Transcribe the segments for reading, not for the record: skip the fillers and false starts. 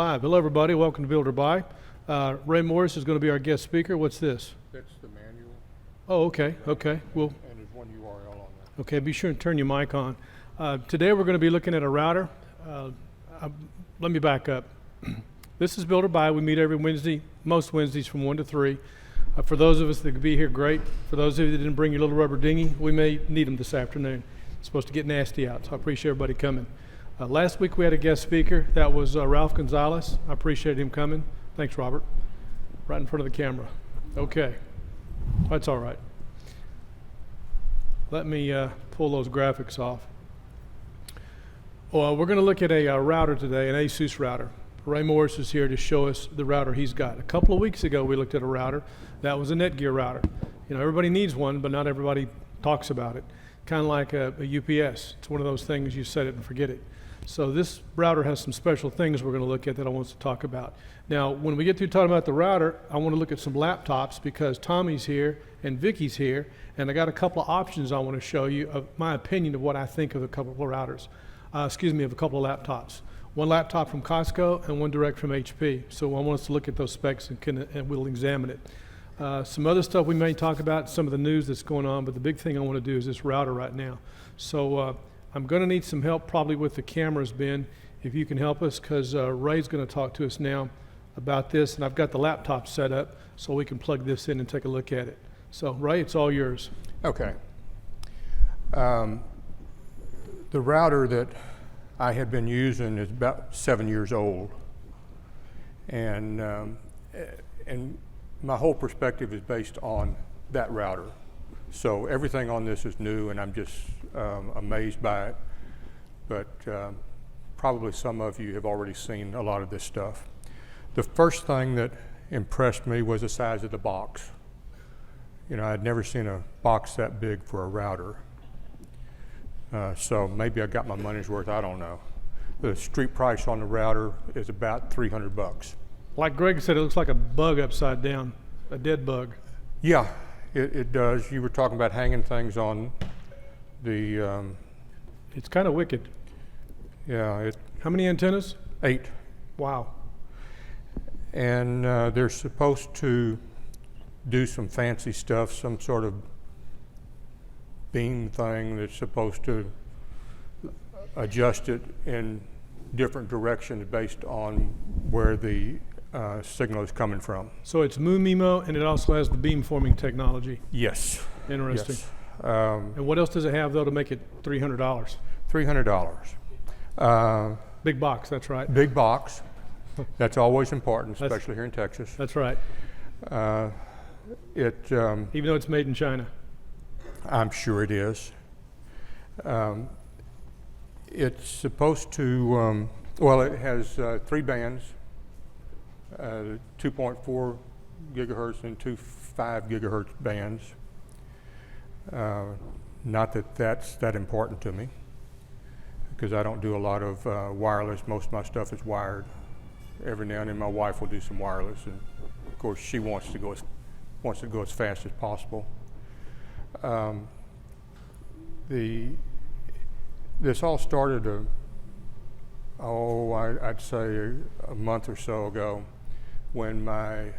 Live. Hello, everybody. Welcome to Builder Buy. Ray Morris is going to be our guest speaker. What's this? That's the manual. Oh, okay. Okay. Well, And there's one URL on that. okay. Be sure and turn your mic on. Today we're going to be looking at a router. Let me back up. This is Builder Buy. We meet every Wednesday, most Wednesdays from 1 to 3. For those of us that could be here, great. For those of you that didn't bring your little rubber dinghy, we may need them this afternoon. It's supposed to get nasty out, so I appreciate everybody coming. Last week we had a guest speaker. That was Ralph Gonzalez. I appreciate him coming. Thanks, Robert. Right in front of the camera. Okay. That's all right. Let me pull those graphics off. Well, we're going to look at a router today, an Asus router. Ray Morris is here to show us the router he's got. A couple of weeks ago we looked at a router. That was a Netgear router. You know, everybody needs one, but not everybody talks about it. Kind of like a UPS. It's one of those things you set it and forget it. So this router has some special things we're going to look at that I want to talk about. Now, when we get through talking about the router, I want to look at some laptops because Tommy's here and Vicky's here, and I got a couple of options I want to show you of my opinion of what I think of a couple of routers. Of a couple of laptops. One laptop from Costco and one direct from HP. So I want us to look at those specs and we'll examine it. Some other stuff we may talk about, some of the news that's going on, but the big thing I want to do is this router right now. So I'm going to need some help probably with the cameras, Ben, if you can help us, because Ray's going to talk to us now about this, and I've got the laptop set up so we can plug this in and take a look at it. So, Ray, it's all yours. Okay. The router that I had been using is about 7 years old, and my whole perspective is based on that router. So everything on this is new, and I'm just amazed by it. But probably some of you have already seen a lot of this stuff. The first thing that impressed me was the size of the box. You know, I'd never seen a box that big for a router. So maybe I got my money's worth, I don't know. The street price on the router is about $300. Like Greg said, it looks like a bug upside down, a dead bug. Yeah. It does. You were talking about hanging things on the... It's kind of wicked. Yeah. How many antennas? 8. Wow. And they're supposed to do some fancy stuff, some sort of beam thing that's supposed to adjust it in different directions based on where the signal is coming from. So it's MIMO, and it also has the beamforming technology. Yes. Interesting. Yes. And what else does it have, though, to make it $300? $300. Big box, that's right. Big box. That's always important, especially here in Texas. That's right. Even though it's made in China. I'm sure it is. It's supposed to, well, it has 3 bands. 2.4 gigahertz and 2.5 gigahertz bands. Not that that's that important to me, because I don't do a lot of wireless. Most of my stuff is wired. Every now and then my wife will do some wireless, and of course she wants to go as fast as possible. This all started I'd say a month or so ago, when my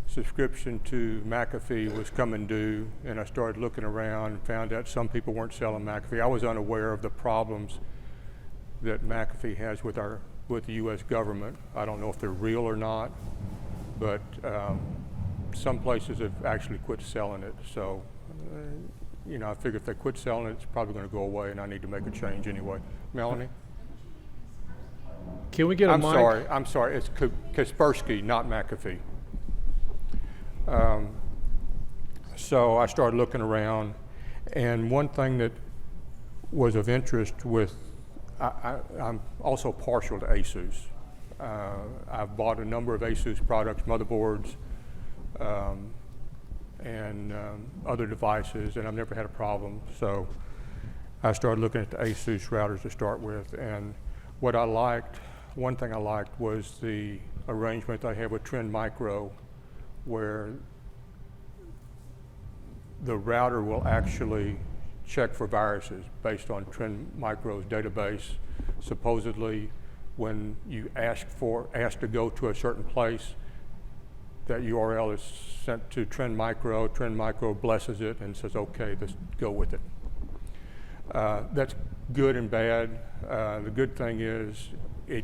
subscription to McAfee was coming due, and I started looking around and found out some people weren't selling McAfee. I was unaware of the problems that McAfee has with the U.S. government. I don't know if they're real or not, but some places have actually quit selling it. So, you know, I figure if they quit selling it, it's probably going to go away, and I need to make a change anyway. Melanie? Can we get a mic? I'm sorry, it's Kaspersky, not McAfee. So I started looking around, and one thing that was of interest with, I'm also partial to Asus. I've bought a number of Asus products, motherboards, and other devices, and I've never had a problem. So I started looking at the Asus routers to start with, and what I liked, one thing I liked was the arrangement they have with Trend Micro, where the router will actually check for viruses based on Trend Micro's database. Supposedly when you ask to go to a certain place, that URL is sent to Trend Micro. Trend Micro blesses it and says, okay, let's go with it. That's good and bad. The good thing is it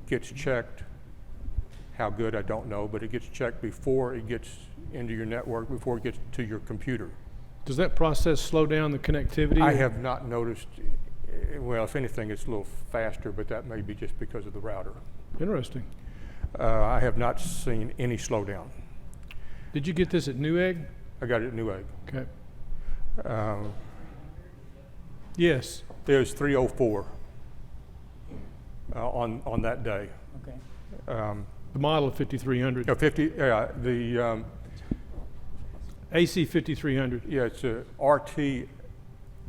gets checked. How good, I don't know, but it gets checked before it gets into your network, before it gets to your computer. Does that process slow down the connectivity? I have not noticed, well, if anything, it's a little faster, but that may be just because of the router. Interesting. I have not seen any slowdown. Did you get this at Newegg? I got it at Newegg. Okay. Yes. There's 304 on that day. Okay. The model of 5300. No, 50. Yeah, the AC 5300. yeah, it's a RT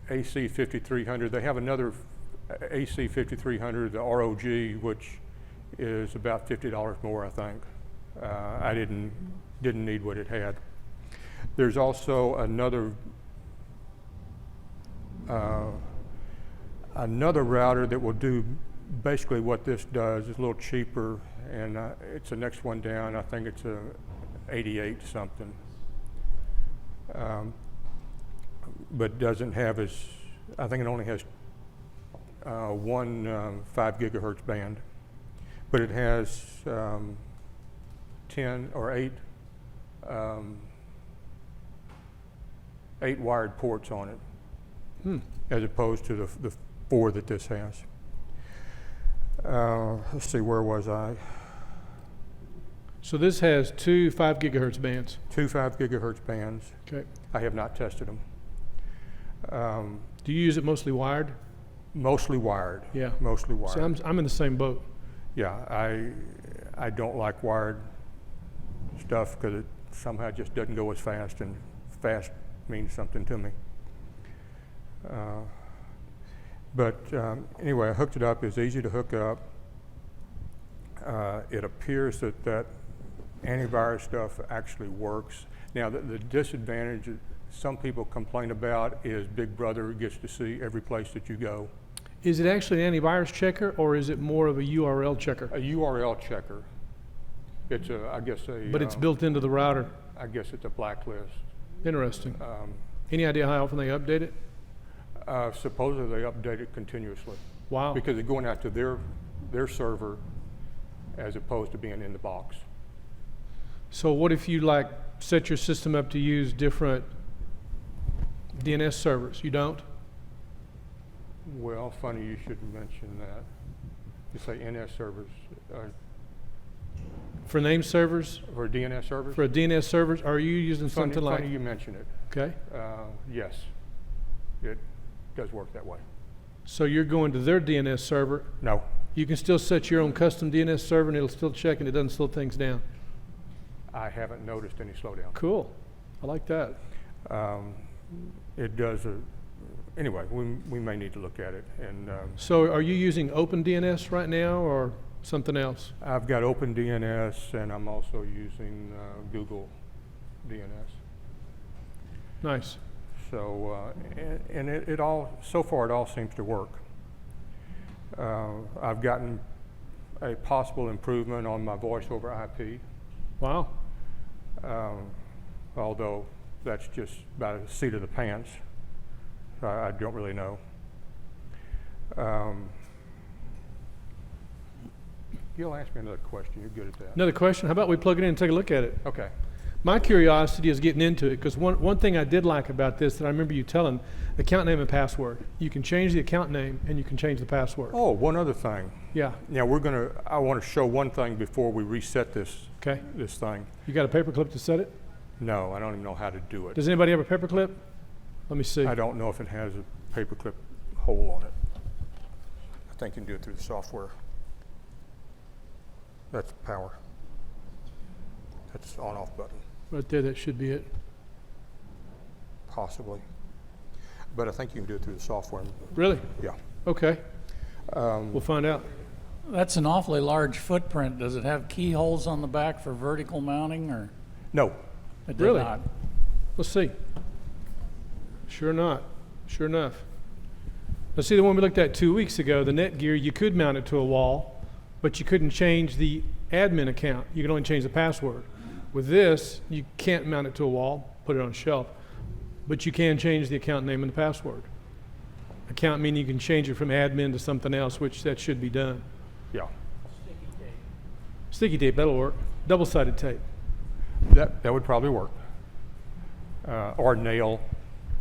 AC 5300. They have another AC 5300, the ROG, which is about $50 more, I think. I didn't need what it had. There's also another router that will do basically what this does. It's a little cheaper, and it's the next one down. I think it's a 88 something, but doesn't have as, I think it only has one 5 gigahertz band, but it has 10 or 8 wired ports on it, as opposed to the 4 that this has. Let's see, where was I? So this has 2 5 gigahertz bands. 2 5 gigahertz bands. Okay. I have not tested them. Do you use it mostly wired? Mostly wired. Yeah. Mostly wired. See, I'm in the same boat. Yeah, I don't like wired stuff because it somehow just doesn't go as fast, and fast means something to me. But anyway, I hooked it up. It's easy to hook up. It appears that antivirus stuff actually works. Now, the disadvantage that some people complain about is Big Brother gets to see every place that you go. Is it actually an antivirus checker, or is it more of a URL checker? A URL checker. It's I guess But it's built into the router. I guess it's a blacklist. Interesting. Any idea how often they update it? Supposedly they update it continuously. Wow. Because they're going out to their server as opposed to being in the box. So what if you like set your system up to use different DNS servers? You don't? Well, funny you should mention that. You say NS servers. For name servers? For DNS servers? For a DNS servers, are you using something like? Funny you mention it. Okay. Yes, it does work that way. So you're going to their DNS server. No, You can still set your own custom DNS server and it'll still check and it doesn't slow things down. I haven't noticed any slowdown. Cool. I like that. It does. Anyway, we may need to look at it. And So are you using OpenDNS right now or something else? I've got OpenDNS, and I'm also using Google DNS. Nice. So, and it all, so far it all seems to work. I've gotten a possible improvement on my voice over IP, Wow. although that's just by the seat of the pants. I don't really know. You'll ask me another question. You're good at that. Another question. How about we plug it in and take a look at it? Okay. My curiosity is getting into it because one thing I did like about this that I remember you telling, account name and password. You can change the account name and you can change the password. Oh, one other thing. Yeah. Now I want to show one thing before we reset this Okay. thing. You got a paperclip to set it? No, I don't even know how to do it. Does anybody have a paperclip? Let me see. I don't know if it has a paperclip hole on it. I think you can do it through the software. That's power. That's the on-off button, Right there, that should be it. possibly. But I think you can do it through the software. Really? Yeah. Okay. We'll find out. That's an awfully large footprint. Does it have keyholes on the back for vertical mounting, or No. it did Really? not? Let's see. Sure not. Sure enough. Let's see the one we looked at 2 weeks ago, the Netgear, you could mount it to a wall. but you couldn't change the admin account. You could only change the password. With this, you can't mount it to a wall, put it on a shelf, but you can change the account name and the password. Account meaning you can change it from admin to something else, which that should be done. Yeah. Sticky tape, that'll work. Double-sided tape. That would probably work. Or nail.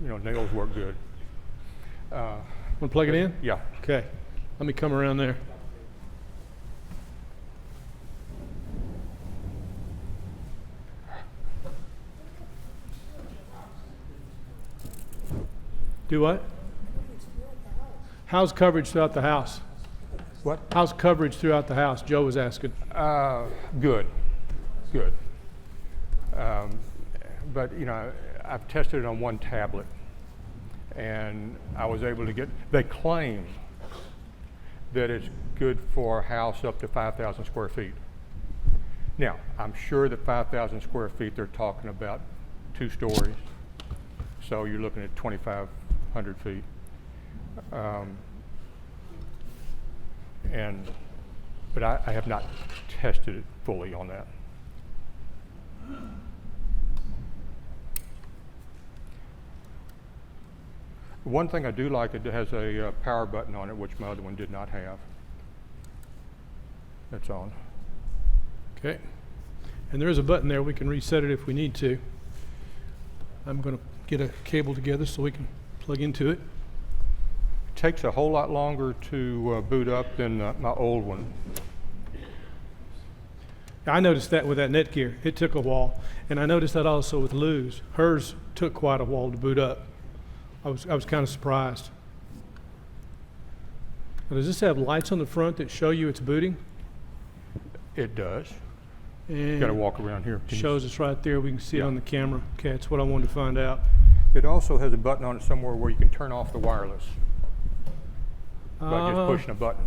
You know, nails work good. Want to plug it in? Yeah. Okay. Let me come around there. Do what? How's coverage throughout the house? What? How's coverage throughout the house? Joe was asking. Good. But you know, I've tested it on one tablet, and I was able to get. They claim that it's good for a house up to 5,000 square feet. Now, I'm sure that 5,000 square feet, they're talking about 2 stories, so you're looking at 2,500 feet. But I have not tested it fully on that. One thing I do like, it has a power button on it, which my other one did not have. That's on. Okay. And there is a button there. We can reset it if we need to. I'm going to get a cable together so we can plug into it. It takes a whole lot longer to boot up than my old one. I noticed that with that Netgear. It took a while. And I noticed that also with Lou's. Hers took quite a while to boot up. I was kind of surprised. Now, does this have lights on the front that show you it's booting? It does. And Got to walk around here. shows us right there. We can see it Yeah. on the camera. Okay, that's what I wanted to find out. It also has a button on it somewhere where you can turn off the wireless by just pushing a button.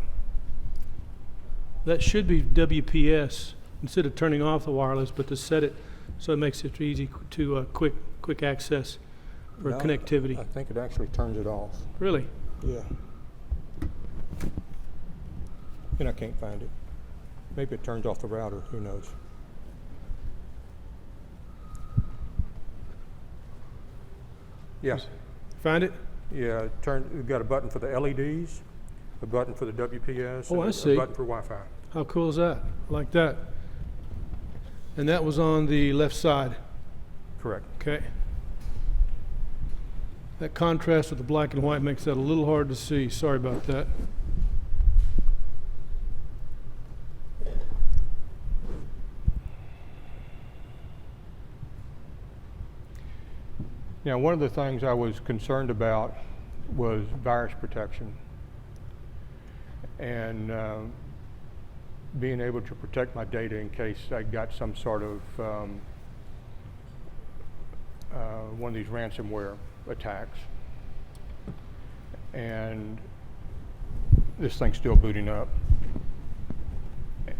That should be WPS instead of turning off the wireless, but to set it so it makes it easy to quick access for No, connectivity. I think it actually turns it off. Really? Yeah. And I can't find it. Maybe it turns off the router, who knows? Yeah, Find it? yeah, we've got a button for the LEDs, a button for the WPS, Oh, and I see. a button for Wi-Fi. How cool is that? I like that. And that was on the left side. Correct. Okay. That contrast with the black and white makes that a little hard to see. Sorry about that. Now, one of the things I was concerned about was virus protection and being able to protect my data in case I got some sort of one of these ransomware attacks. And this thing's still booting up.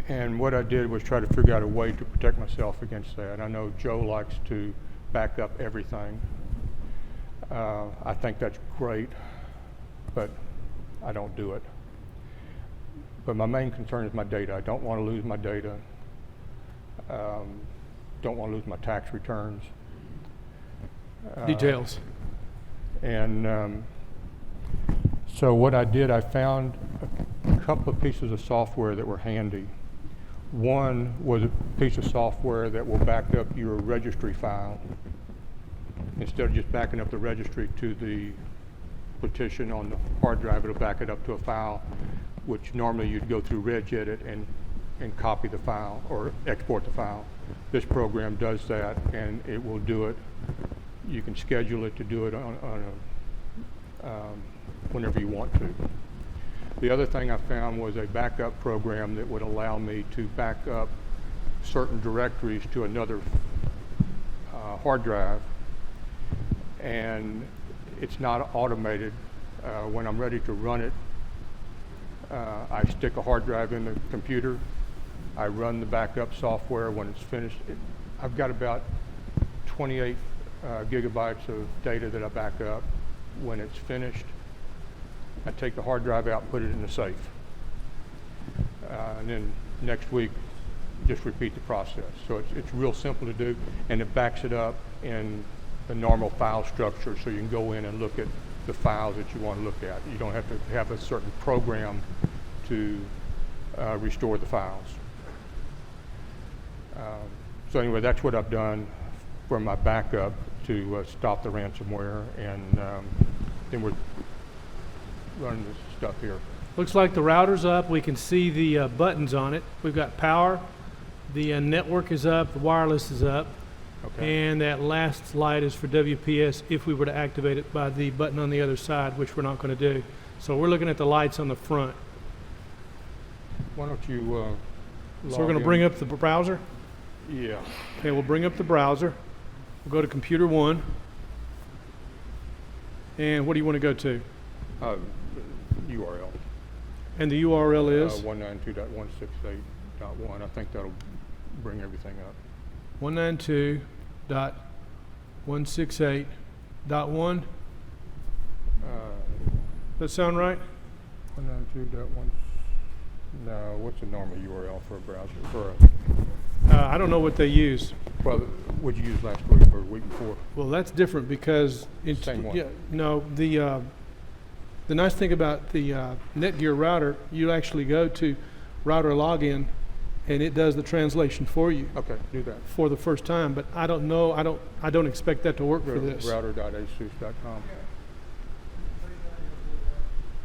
And what I did was try to figure out a way to protect myself against that. I know Joe likes to back up everything. I think that's great, but I don't do it. But my main concern is my data. I don't want to lose my data. Don't want to lose my tax returns. Details. And so what I did, I found a couple of pieces of software that were handy. One was a piece of software that will back up your registry file. Instead of just backing up the registry to the partition on the hard drive, it'll back it up to a file, which normally you'd go through regedit and copy the file or export the file. This program does that, and it will do it. You can schedule it to do it whenever you want to. The other thing I found was a backup program that would allow me to back up certain directories to another hard drive, and it's not automated. When I'm ready to run it, I stick a hard drive in the computer, I run the backup software. When it's finished, I've got about 28 gigabytes of data that I back up. When it's finished, I take the hard drive out, put it in the safe. and then next week, just repeat the process. So it's real simple to do, and it backs it up in the normal file structure, so you can go in and look at the files that you want to look at. You don't have to have a certain program to restore the files. So anyway, that's what I've done for my backup to stop the ransomware, and then we're running this stuff here. Looks like the router's up. We can see the buttons on it. We've got power. The network is up. The wireless is up. Okay. And that last light is for WPS if we were to activate it by the button on the other side, which we're not going to do. So we're looking at the lights on the front. Why don't you So we're going to bring up the browser. Yeah. Okay, we'll bring up the browser. We'll go to computer 1. And what do you want to go to? URL. And the URL is 192.168.1. I think that'll bring everything up. 192.168.1. Does that sound right? 192.1. No, what's the normal URL for a browser? I don't know what they use. Well, what'd you use last week or the week before? Well, that's different because Same one. Yeah, no, the nice thing about the Netgear router, you actually go to router login, and it does the translation for you Okay, do that. for the first time. But I don't know. I don't expect that to work for this. Router.asus.com.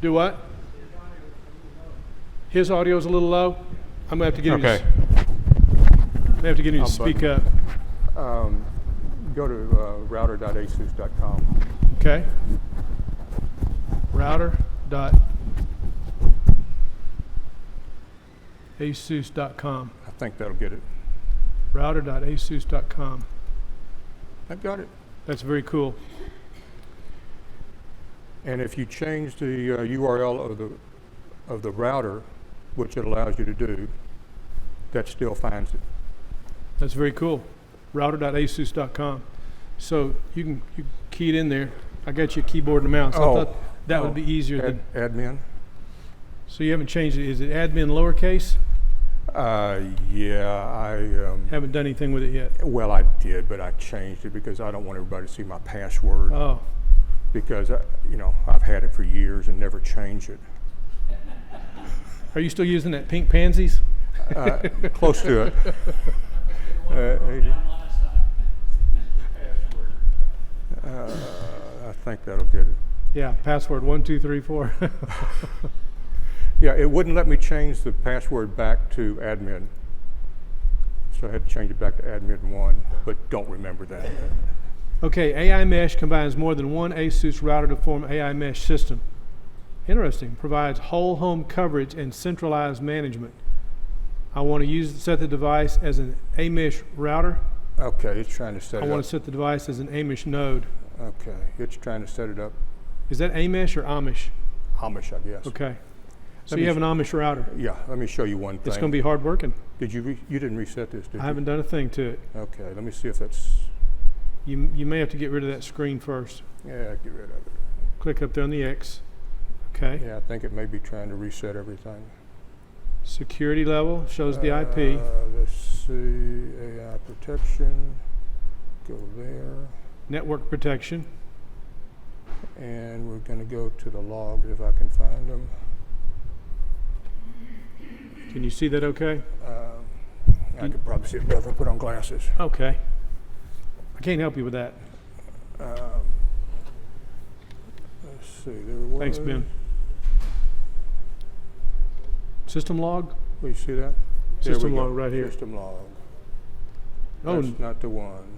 Do what? His audio's a little low. I'm gonna have to get him. Okay. I'm gonna have to get him to speak up. Go to router.asus.com. Okay. Router.asus.com. I think that'll get it. Router.asus.com. I've got it. That's very cool. And if you change the URL of the router, which it allows you to do, that still finds it. That's very cool. Router.asus.com. So you can key it in there. I got you a keyboard and mouse. I thought that would be easier than. Admin. So you haven't changed it. Is it admin lowercase? Yeah, I. Haven't done anything with it yet. Well, I did, but I changed it because I don't want everybody to see my password. Oh. Because I've had it for years and never changed it. Are you still using that pink pansies? Close to it. 80. I think that'll get it. Yeah, password 1234. Yeah, it wouldn't let me change the password back to admin. So I had to change it back to admin1, but don't remember that. Okay, AiMesh combines more than one Asus router to form AiMesh system. Interesting. Provides whole home coverage and centralized management. I want to set the device as an AiMesh router. Okay, it's trying to set it I up. want to set the device as an AiMesh node. Okay, it's trying to set it up. Is that AiMesh or Amish? Amish, I guess. Okay. So Let you me have an Amish router. Yeah, let me show you one thing. It's going to be hard working. Did you didn't reset this, did you? I haven't done a thing to it. Okay, let me see if it's. You may have to get rid of that screen first. Yeah, get rid of it. Click up there on the X. Okay. Yeah, I think it may be trying to reset everything. Security level shows the IP. Let's see, AI protection. Go there. Network protection. And we're going to go to the logs if I can find them. Can you see that okay? I could probably see it better if I put on glasses. Okay. I can't help you with that. Let's see, there was. Thanks, Ben. System log? Will you see that? System There we log go. right here. System log. Oh, That's not the one.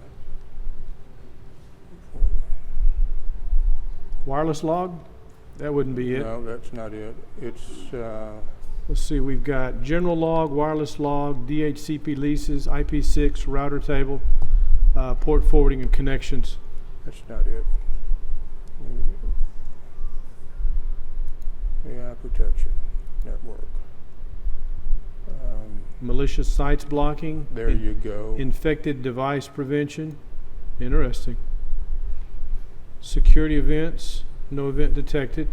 wireless log? That wouldn't be it. No, that's not it. It's, Let's see, we've got general log, wireless log, DHCP leases, IP6, router table, port forwarding and connections. that's not it. AI protection, network. Malicious sites blocking. There you go. Infected device prevention. Interesting. Security events, no event detected.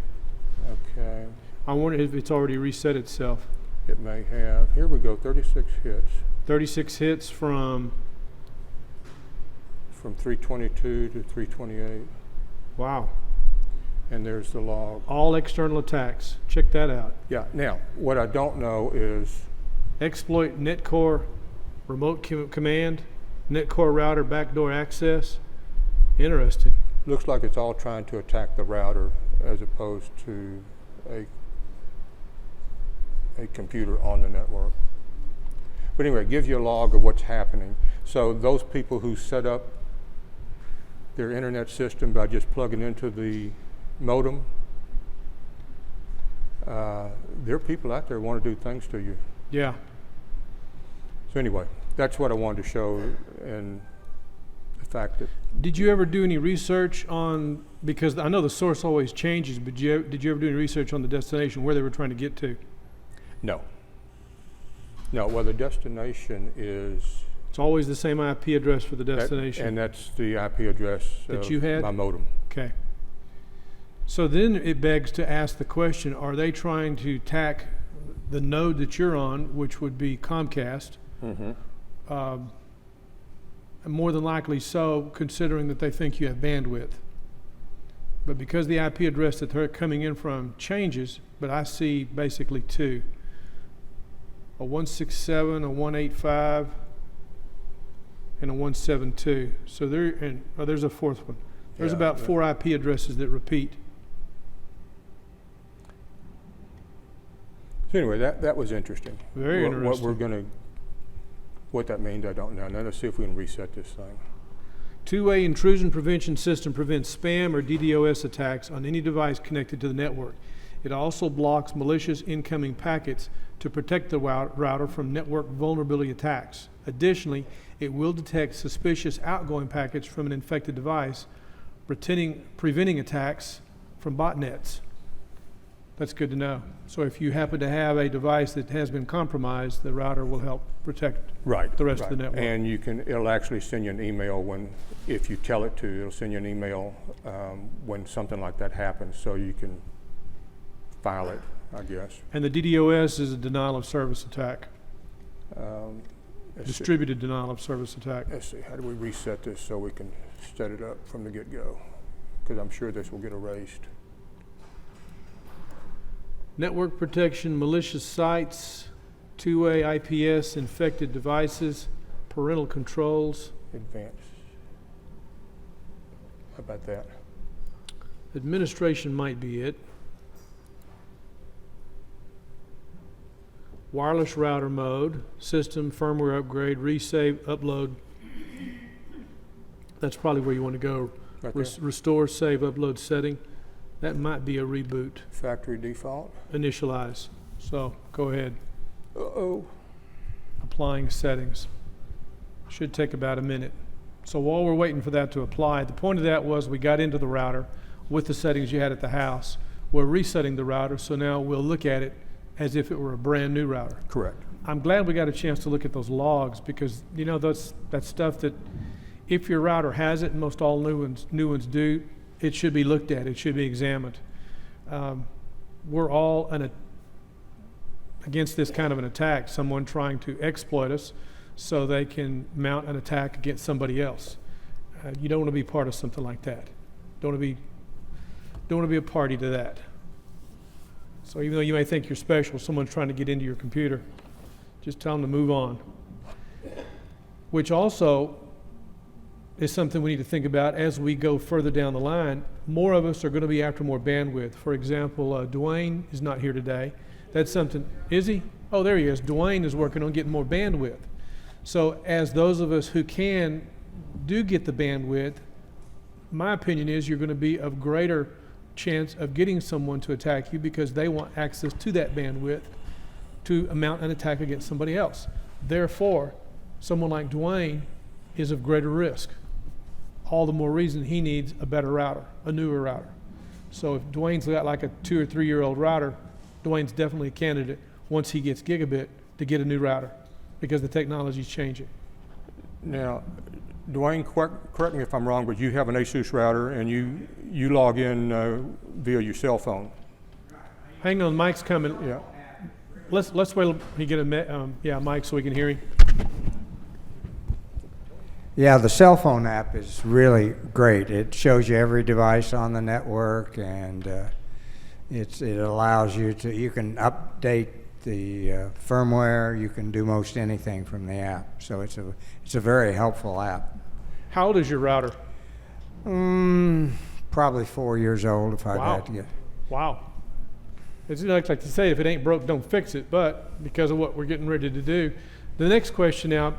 Okay. I wonder if it's already reset itself. It may have, here we go, 36 hits 36 hits from, from 322 to 328. wow, And there's the log. all external attacks. Check that out. Yeah, now, what I don't know is, Exploit netcore remote command, netcore router backdoor access. Interesting. looks like it's all trying to attack the router as opposed to a computer on the network. But anyway, it gives you a log of what's happening. So those people who set up their internet system by just plugging into the modem, there are people out there who want to do things to you. Yeah. So anyway, that's what I wanted to show, and the fact that Did you ever do any research on, because I know the source always changes, but did you ever do any research on the destination, where they were trying to get to? no. No, well, the destination is It's always the same IP address for the destination. and that's the IP address That of you had? my modem. Okay. So then it begs to ask the question, are they trying to attack the node that you're on, which would be Comcast? Mm-hmm. And more than likely so, considering that they think you have bandwidth. But because the IP address that they're coming in from changes, but I see basically two. A 167, a 185, and a 172. So there's a fourth one. There's Yeah, about yeah. 4 IP addresses that repeat. So anyway, that was interesting. Very interesting. What that means, I don't know. Now let's see if we can reset this thing. Two-way intrusion prevention system prevents spam or DDoS attacks on any device connected to the network. It also blocks malicious incoming packets to protect the router from network vulnerability attacks. Additionally, it will detect suspicious outgoing packets from an infected device, preventing attacks from botnets. That's good to know. So if you happen to have a device that has been compromised, the router will help protect the rest of the network. And it'll actually send you an email if you tell it to, it'll send you an email when something like that happens, so you can file it, I guess. And the DDoS is a denial of service attack, Let's distributed denial of service attack. Let's see, how do we reset this so we can set it up from the get-go? Because I'm sure this will get erased. Network protection, malicious sites, two-way IPS, infected devices, parental controls, Advanced. How about that? administration might be it. Wireless router mode, system firmware upgrade, resave, upload. That's probably where you want to go. Right there. Restore, save, upload setting. That might be a reboot. Factory default. Initialize. So go ahead. Uh-oh. Applying settings. Should take about a minute. So while we're waiting for that to apply, the point of that was we got into the router with the settings you had at the house. We're resetting the router, so now we'll look at it as if it were a brand new router. Correct. I'm glad we got a chance to look at those logs, because that's stuff that if your router has it, and most all new ones do, it should be looked at, it should be examined. We're all against this kind of an attack, someone trying to exploit us so they can mount an attack against somebody else. You don't want to be part of something like that. Don't want to be a party to that. So even though you may think you're special, someone's trying to get into your computer, just tell them to move on. Which also is something we need to think about as we go further down the line. More of us are going to be after more bandwidth. For example, Dwayne is not here today. That's something, is he? Oh, there he is. Dwayne is working on getting more bandwidth. So as those of us who do get the bandwidth, my opinion is you're going to be of greater chance of getting someone to attack you because they want access to that bandwidth to mount an attack against somebody else. Therefore, someone like Dwayne is of greater risk. All the more reason he needs a better router, a newer router. So if Dwayne's got like a 2 or 3 year old router, Dwayne's definitely a candidate once he gets gigabit to get a new router because the technology's changing. Now, Dwayne, correct me if I'm wrong, but you have an Asus router and you log in via your cell phone. Hang on, Mike's coming. Yeah. let's wait till he get a mic so we can hear him. Yeah, the cell phone app is really great. It shows you every device on the network, and it allows you can update the firmware. You can do most anything from the app. So it's a very helpful app. How old is your router? Probably 4 years old if I Wow. had to get. Wow. It's like to say, if it ain't broke, don't fix it. But because of what we're getting ready to do, the next question now: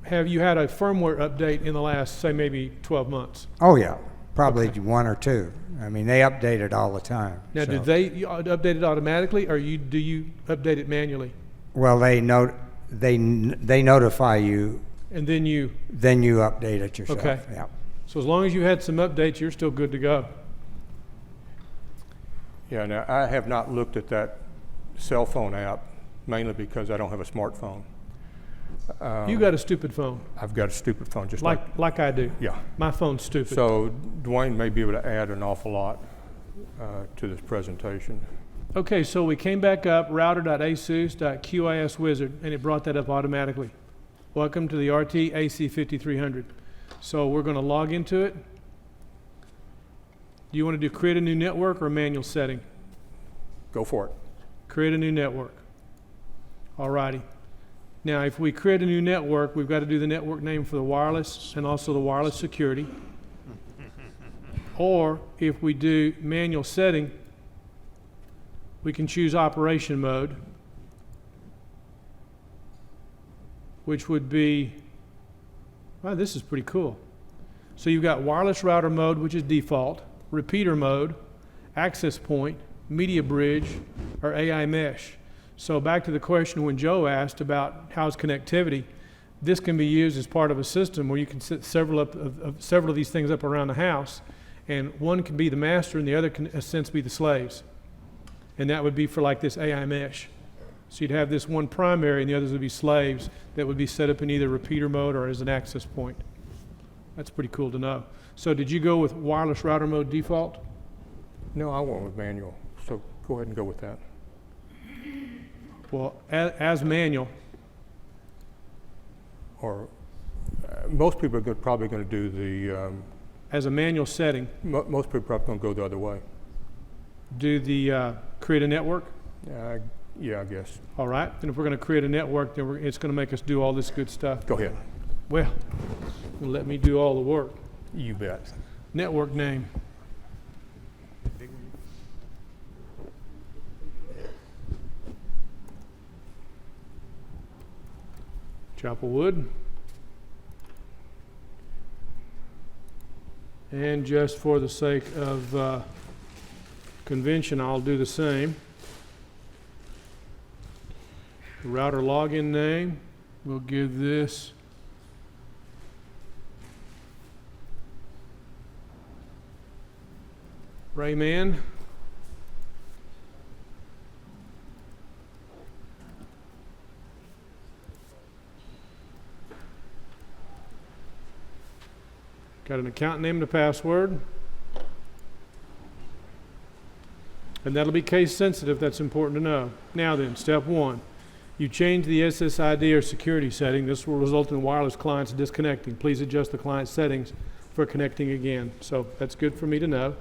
have you had a firmware update in the last, say, maybe 12 months? Oh yeah, probably one or two. I mean, they update it all the time. Now, so. do they update it automatically, or do you update it manually? Well, they notify you, And then you, then you update it yourself. Okay. Yeah. so as long as you had some updates, you're still good to go. Yeah, now, I have not looked at that cell phone app, mainly because I don't have a smartphone. You got a stupid phone, I've got a stupid phone, just like I do. yeah. My phone's stupid. So Dwayne may be able to add an awful lot to this presentation. Okay, so we came back up, router.asus.qiswizard, and it brought that up automatically. Welcome to the RT AC5300. So we're going to log into it. Do you want to do create a new network or manual setting? Go for it. Create a new network. All righty. Now, if we create a new network, we've got to do the network name for the wireless and also the wireless security. Or if we do manual setting, we can choose operation mode, which would be, wow, this is pretty cool. So you've got wireless router mode, which is default, repeater mode, access point, media bridge, or AiMesh. So back to the question when Joe asked about how's connectivity, this can be used as part of a system where you can set several of these things up around the house, and one can be the master and the other can, in a sense, be the slaves. And that would be for like this AiMesh. So you'd have this one primary and the others would be slaves that would be set up in either repeater mode or as an access point. That's pretty cool to know. So did you go with wireless router mode default? No, I went with manual, so go ahead and go with that. Well, as manual, Or most people are probably going to do the, as a manual setting, most people are probably going to go the other way. do the create a network. Yeah, I guess. All right. And if we're going to create a network, then it's going to make us do all this good stuff. Go ahead. Well, let me do all the work. You bet. Network name. Chapelwood. And just for the sake of convention, I'll do the same. The router login name, we'll give this Rayman. Got an account name and a password. And that'll be case sensitive, that's important to know. Now then, step one. You change the SSID or security setting. This will result in wireless clients disconnecting. Please adjust the client settings for connecting again. So that's good for me to know.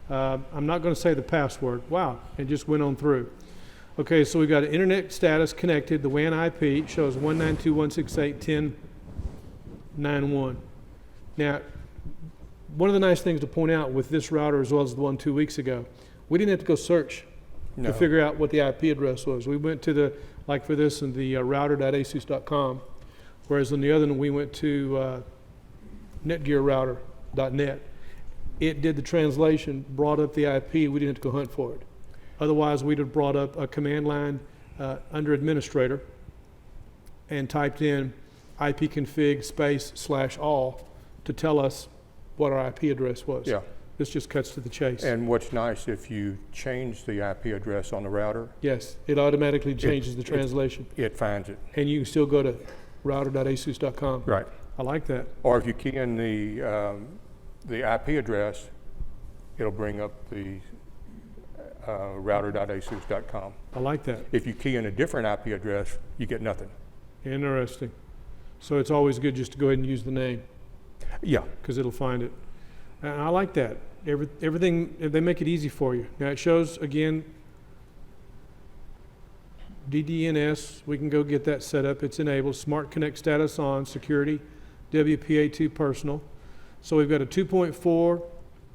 I'm not going to say the password. Wow, it just went on through. Okay, so we've got an internet status connected. The WAN IP shows 192.168.10.91. Now, one of the nice things to point out with this router as well as the one 2 weeks ago, we didn't have to go search No. to figure out what the IP address was. We went to the, like for this, in the router.asus.com, whereas on the other one we went to netgearrouter.net. It did the translation, brought up the IP, we didn't have to go hunt for it. Otherwise, we'd have brought up a command line under administrator and typed in ipconfig /all to tell us what our IP address was. Yeah. This just cuts to the chase. And what's nice, if you change the IP address on the router, Yes, it automatically changes the translation. it finds it. And you can still go to router.asus.com. Right. I like that. Or if you key in the IP address, it'll bring up the router.asus.com. I like that. If you key in a different IP address, you get nothing. Interesting. So it's always good just to go ahead and use the name, Yeah, because it'll find it. And I like that. Everything, they make it easy for you. Now it shows, again, DDNS, we can go get that set up. It's enabled. Smart Connect status on, security, WPA2 personal. So we've got a 2.4,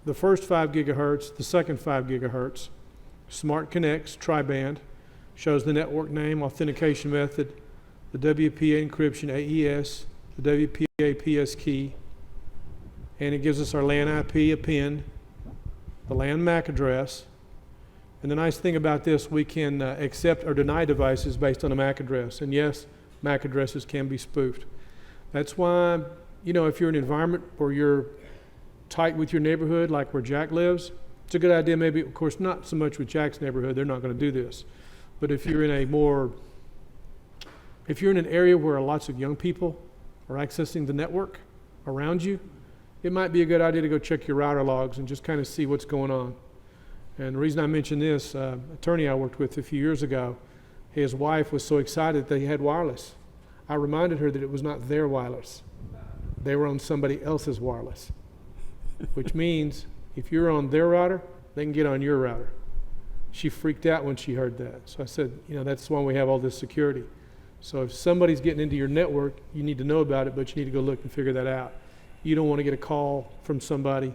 the first 5 gigahertz, the second 5 gigahertz. Smart Connects, tri-band, shows the network name, authentication method, the WPA encryption, AES, the WPA PS key, and it gives us our LAN IP, a PIN, the LAN MAC address. And the nice thing about this, we can accept or deny devices based on a MAC address. And yes, MAC addresses can be spoofed. That's why, you know, if you're in an environment where you're tight with your neighborhood, like where Jack lives, it's a good idea maybe, of course, not so much with Jack's neighborhood, they're not going to do this. But if you're in an area where lots of young people are accessing the network around you, it might be a good idea to go check your router logs and just kind of see what's going on. And the reason I mention this, attorney I worked with a few years ago, his wife was so excited that he had wireless. I reminded her that it was not their wireless. They were on somebody else's wireless, which means if you're on their router, they can get on your router. She freaked out when she heard that. So I said, you know, that's why we have all this security. So if somebody's getting into your network, you need to know about it, but you need to go look and figure that out. You don't want to get a call from somebody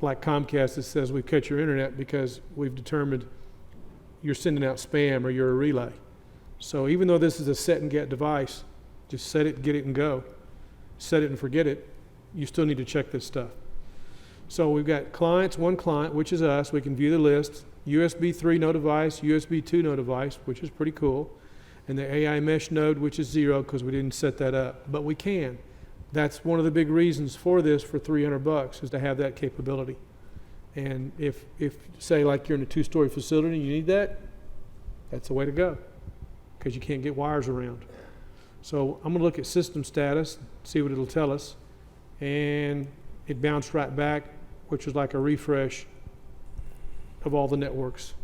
like Comcast that says we've cut your internet because we've determined you're sending out spam or you're a relay. So even though this is a set and get device, just set it, get it, and go. Set it and forget it. You still need to check this stuff. So we've got clients, one client, which is us. We can view the list. USB 3 no device, USB 2 no device, which is pretty cool. And the AiMesh node, which is 0 because we didn't set that up. But we can. That's one of the big reasons for this for $300 is to have that capability. And if say like you're in a 2-story facility and you need that, that's the way to go because you can't get wires around. So I'm going to look at system status, see what it'll tell us. And it bounced right back, which was like a refresh of all the networks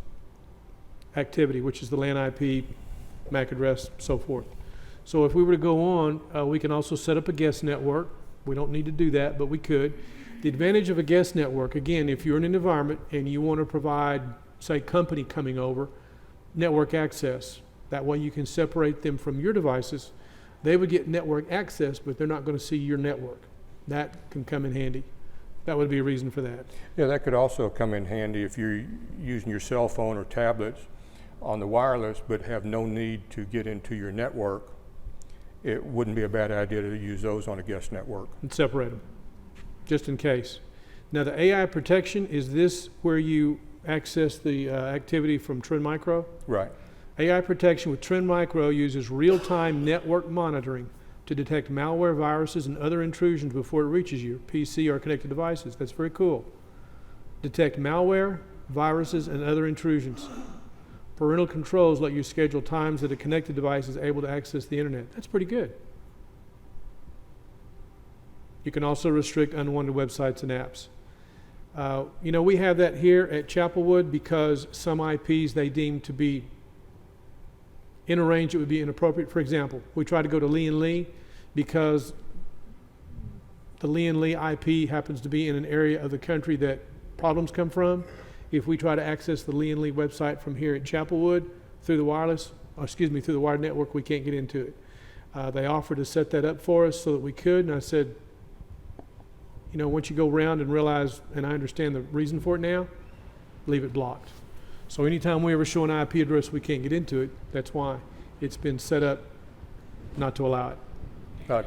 activity, which is the LAN IP, MAC address, so forth. So if we were to go on, we can also set up a guest network. We don't need to do that, but we could. The advantage of a guest network, again, if you're in an environment and you want to provide, say, company coming over, network access. That way you can separate them from your devices. They would get network access, but they're not going to see your network. That can come in handy. That would be a reason for that. Yeah, that could also come in handy if you're using your cell phone or tablets on the wireless but have no need to get into your network. It wouldn't be a bad idea to use those on a guest network. And separate them, just in case. Now the AI protection, is this where you access the activity from Trend Micro? Right. AI protection with Trend Micro uses real-time network monitoring to detect malware, viruses, and other intrusions before it reaches your PC or connected devices. That's very cool. Detect malware, viruses, and other intrusions. Parental controls let you schedule times that a connected device is able to access the internet. That's pretty good. You can also restrict unwanted websites and apps. You know, we have that here at Chapelwood because some IPs they deem to be in a range that would be inappropriate. For example, we try to go to Lee and Lee because the Lee and Lee IP happens to be in an area of the country that problems come from. If we try to access the Lee and Lee website from here at Chapelwood through the wireless, through the wired network, we can't get into it. They offered to set that up for us so that we could, and I said, you know, once you go around and realize, and I understand the reason for it now, leave it blocked. So anytime we ever show an IP address we can't get into it, that's why it's been set up not to allow it.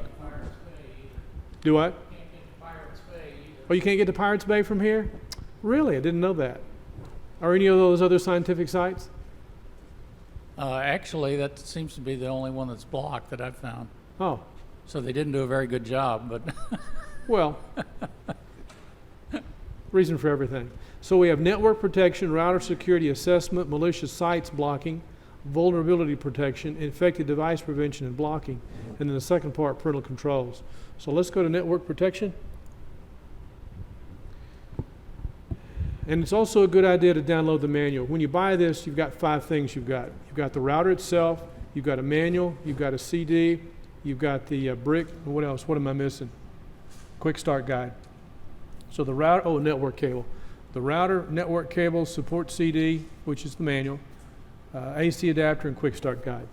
Do what? Oh, you can't get to Pirates Bay from here? Really? I didn't know that. Are any of those other scientific sites? Actually, that seems to be the only one that's blocked that I've found. Oh, So they didn't do a very good job, but well, reason for everything. So we have network protection, router security assessment, malicious sites blocking, vulnerability protection, infected device prevention and blocking, and then the second part, parental controls. So let's go to network protection. And it's also a good idea to download the manual. When you buy this, you've got 5 things you've got. You've got the router itself, you've got a manual, you've got a CD, you've got the brick, and what else? What am I missing? Quick start guide. So the router, network cable. The router, network cable, support CD, which is the manual, AC adapter, and quick start guide.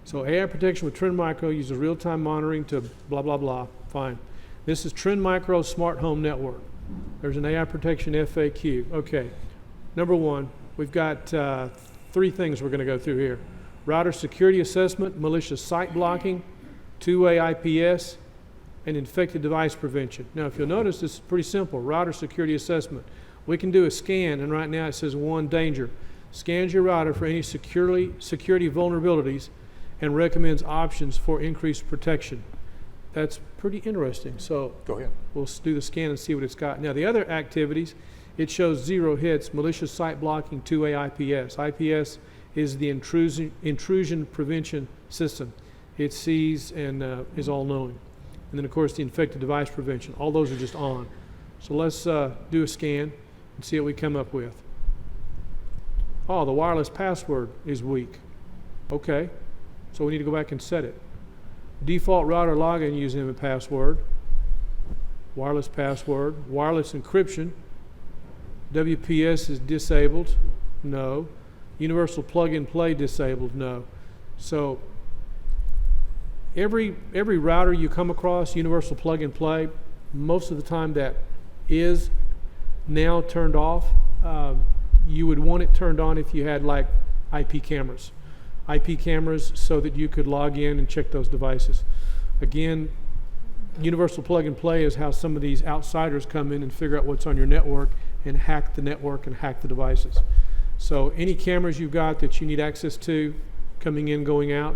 So AI protection with Trend Micro uses real-time monitoring to blah, blah, blah. Fine. This is Trend Micro Smart Home Network. There's an AI protection FAQ. Okay. Number 1, we've got 3 things we're going to go through here. Router security assessment, malicious site blocking, two-way IPS, and infected device prevention. Now, if you'll notice, this is pretty simple. Router security assessment. We can do a scan, and right now it says 1 danger. Scans your router for any security vulnerabilities and recommends options for increased protection. That's pretty interesting. So Go ahead. we'll do the scan and see what it's got. Now, the other activities, it shows 0 hits, malicious site blocking, two-way IPS. IPS is the intrusion prevention system. It sees and is all-knowing. And then, of course, the infected device prevention. All those are just on. So let's do a scan and see what we come up with. Oh, the wireless password is weak. Okay, so we need to go back and set it. Default router login using a password. Wireless password. Wireless encryption. WPS is disabled. No. Universal plug-and-play disabled. No. So every router you come across, universal plug-and-play, most of the time that is now turned off. You would want it turned on if you had like IP cameras. IP cameras so that you could log in and check those devices. Again, universal plug-and-play is how some of these outsiders come in and figure out what's on your network and hack the network and hack the devices. So any cameras you've got that you need access to, coming in, going out,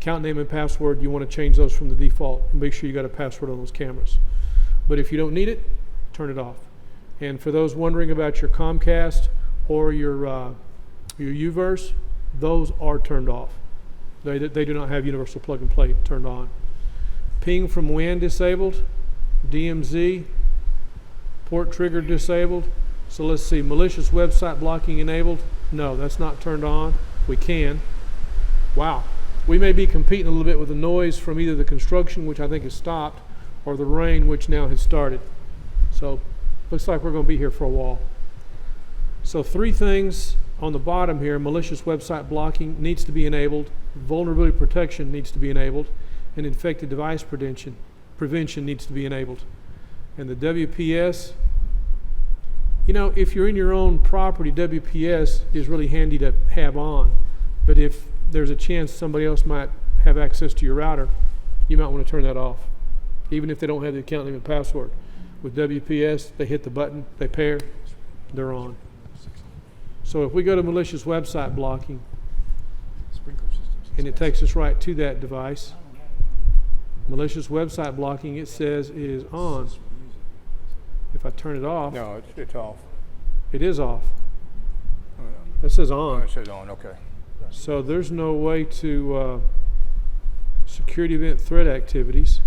account name and password, you want to change those from the default and make sure you got a password on those cameras. But if you don't need it, turn it off. And for those wondering about your Comcast or your UVerse, those are turned off. They do not have universal plug-and-play turned on. Ping from WAN disabled, DMZ, port trigger disabled. So let's see, malicious website blocking enabled. No, that's not turned on. We can. Wow. We may be competing a little bit with the noise from either the construction, which I think has stopped, or the rain, which now has started. So looks like we're going to be here for a while. So 3 things on the bottom here: malicious website blocking needs to be enabled, vulnerability protection needs to be enabled, and infected device prevention needs to be enabled. And the WPS, you know, if you're in your own property, WPS is really handy to have on. But if there's a chance somebody else might have access to your router, you might want to turn that off, even if they don't have the account name and password. With WPS, they hit the button, they pair, they're on. So if we go to malicious website blocking, and it takes us right to that device, malicious website blocking, it says is on. If I turn it off, No, it's off. it is off. Oh, That says yeah. on. It says on, okay. So there's no way to security event threat activities.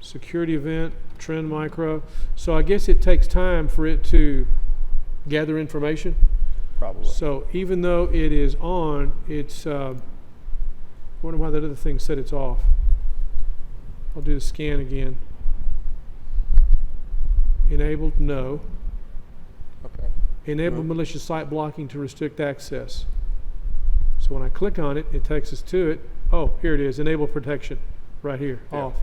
Security event, Trend Micro. So I guess it takes time for it to gather information. Probably. So even though it is on, it's, I wonder why that other thing said it's off. I'll do the scan again. Enabled, no. Okay. Enable malicious site blocking to restrict access. So when I click on it, it takes us to it. Oh, here it is, enable protection, right here, Yeah. off.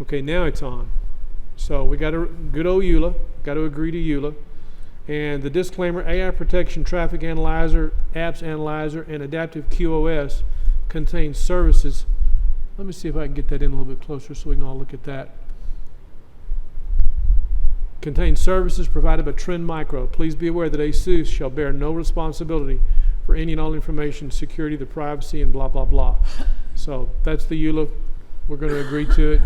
Okay, now it's on. So we got a good old EULA, got to agree to EULA. And the disclaimer, AI protection, traffic analyzer, apps analyzer, and adaptive QoS contains services. Let me see if I can get that in a little bit closer so we can all look at that. Contains services provided by Trend Micro. Please be aware that Asus shall bear no responsibility for any and all information, security, the privacy, and blah, blah, blah. So that's the EULA. We're going to agree to it.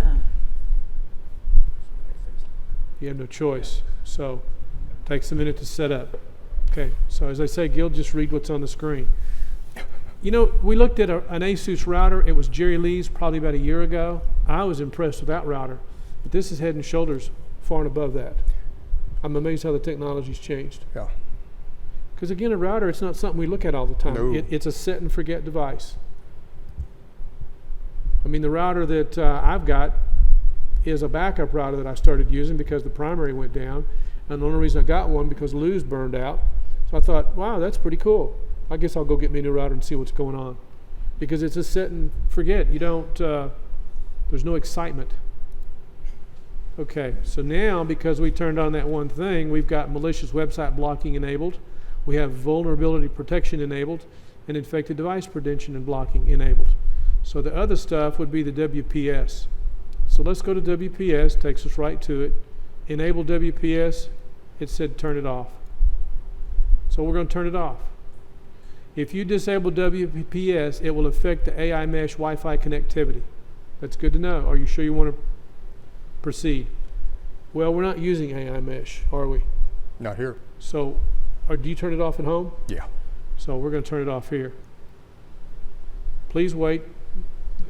You have no choice. So it takes a minute to set up. Okay, so as I say, Gil, just read what's on the screen. You know, we looked at an Asus router. It was Jerry Lee's probably about a year ago. I was impressed with that router. But this is head and shoulders far and above that. I'm amazed how the technology's changed. Yeah. Because again, a router, it's not something we look at all the time. No. It's a set and forget device. I mean, the router that I've got is a backup router that I started using because the primary went down. And the only reason I got one because Lou's burned out. So I thought, wow, that's pretty cool. I guess I'll go get me a new router and see what's going on. Because it's a set and forget. You don't, there's no excitement. Okay, so now because we turned on that one thing, we've got malicious website blocking enabled. We have vulnerability protection enabled and infected device prevention and blocking enabled. So the other stuff would be the WPS. So let's go to WPS, takes us right to it. Enable WPS, it said turn it off. So we're going to turn it off. If you disable WPS, it will affect the AiMesh Wi-Fi connectivity. That's good to know. Are you sure you want to proceed? Well, we're not using AiMesh, are we? Not here. So, do you turn it off at home? Yeah. So we're going to turn it off here. Please wait.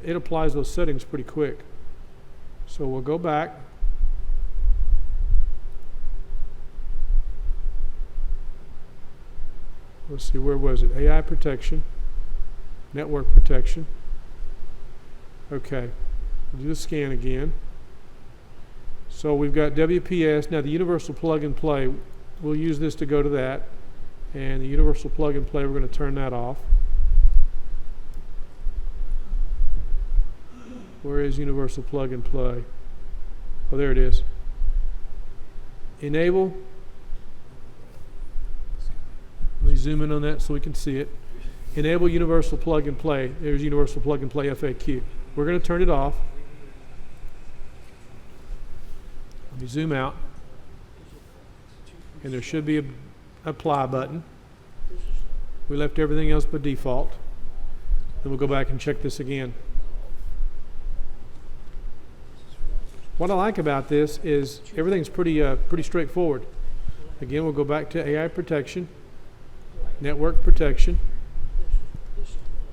It applies those settings pretty quick. So we'll go back. Let's see, where was it? AI protection, network protection. Okay, we'll do the scan again. So we've got WPS. Now the universal plug and play, we'll use this to go to that. And the universal plug and play, we're going to turn that off. Where is universal plug and play? Oh, there it is. Enable. Let me zoom in on that so we can see it. Enable universal plug and play. There's universal plug and play FAQ. We're going to turn it off. Let me zoom out. And there should be a apply button. We left everything else but default. Then we'll go back and check this again. What I like about this is everything's pretty straightforward. Again, we'll go back to AI protection, network protection.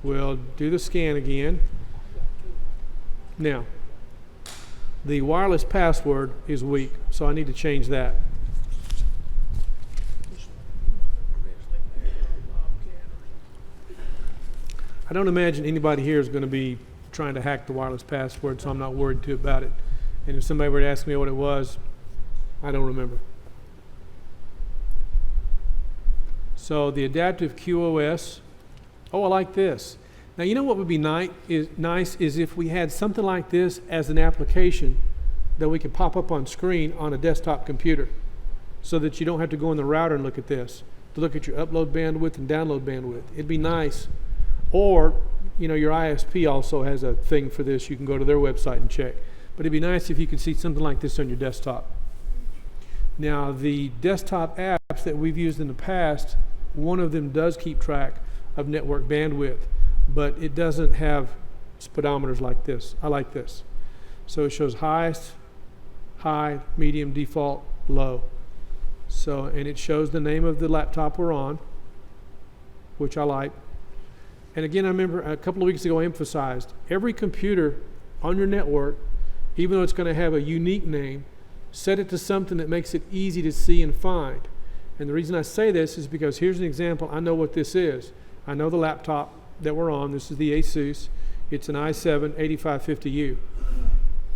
We'll do the scan again. Now, the wireless password is weak, so I need to change that. I don't imagine anybody here is going to be trying to hack the wireless password, so I'm not worried too about it. And if somebody were to ask me what it was, I don't remember. So the adaptive QoS. Oh, I like this. Now, you know what would be nice is if we had something like this as an application that we could pop up on screen on a desktop computer so that you don't have to go in the router and look at this, to look at your upload bandwidth and download bandwidth. It'd be nice. Or, you know, your ISP also has a thing for this. You can go to their website and check. But it'd be nice if you could see something like this on your desktop. Now, the desktop apps that we've used in the past, one of them does keep track of network bandwidth, but it doesn't have speedometers like this. I like this. So it shows highest, high, medium, default, low. So, and it shows the name of the laptop we're on, which I like. And again, I remember a couple of weeks ago I emphasized every computer on your network, even though it's going to have a unique name, set it to something that makes it easy to see and find. And the reason I say this is because here's an example. I know what this is. I know the laptop that we're on. This is the Asus. It's an i7-8550U.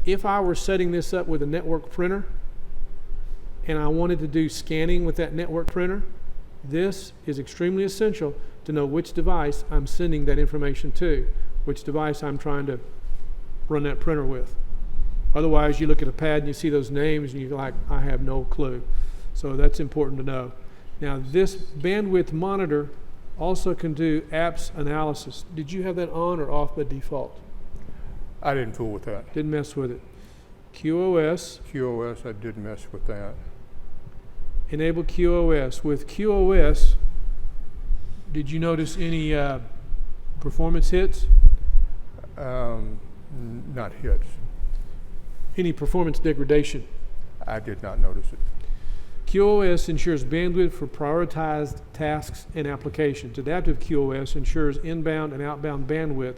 If I were setting this up with a network printer and I wanted to do scanning with that network printer, this is extremely essential to know which device I'm sending that information to, which device I'm trying to run that printer with. Otherwise, you look at a pad and you see those names and you're like, I have no clue. So that's important to know. Now, this bandwidth monitor also can do apps analysis. Did you have that on or off by default? I didn't fool with that. Didn't mess with it. QoS. QoS, I did mess with that. Enable QoS. With QoS, did you notice any performance hits? Not hits. Any performance degradation? I did not notice it. QoS ensures bandwidth for prioritized tasks and applications. Adaptive QoS ensures inbound and outbound bandwidth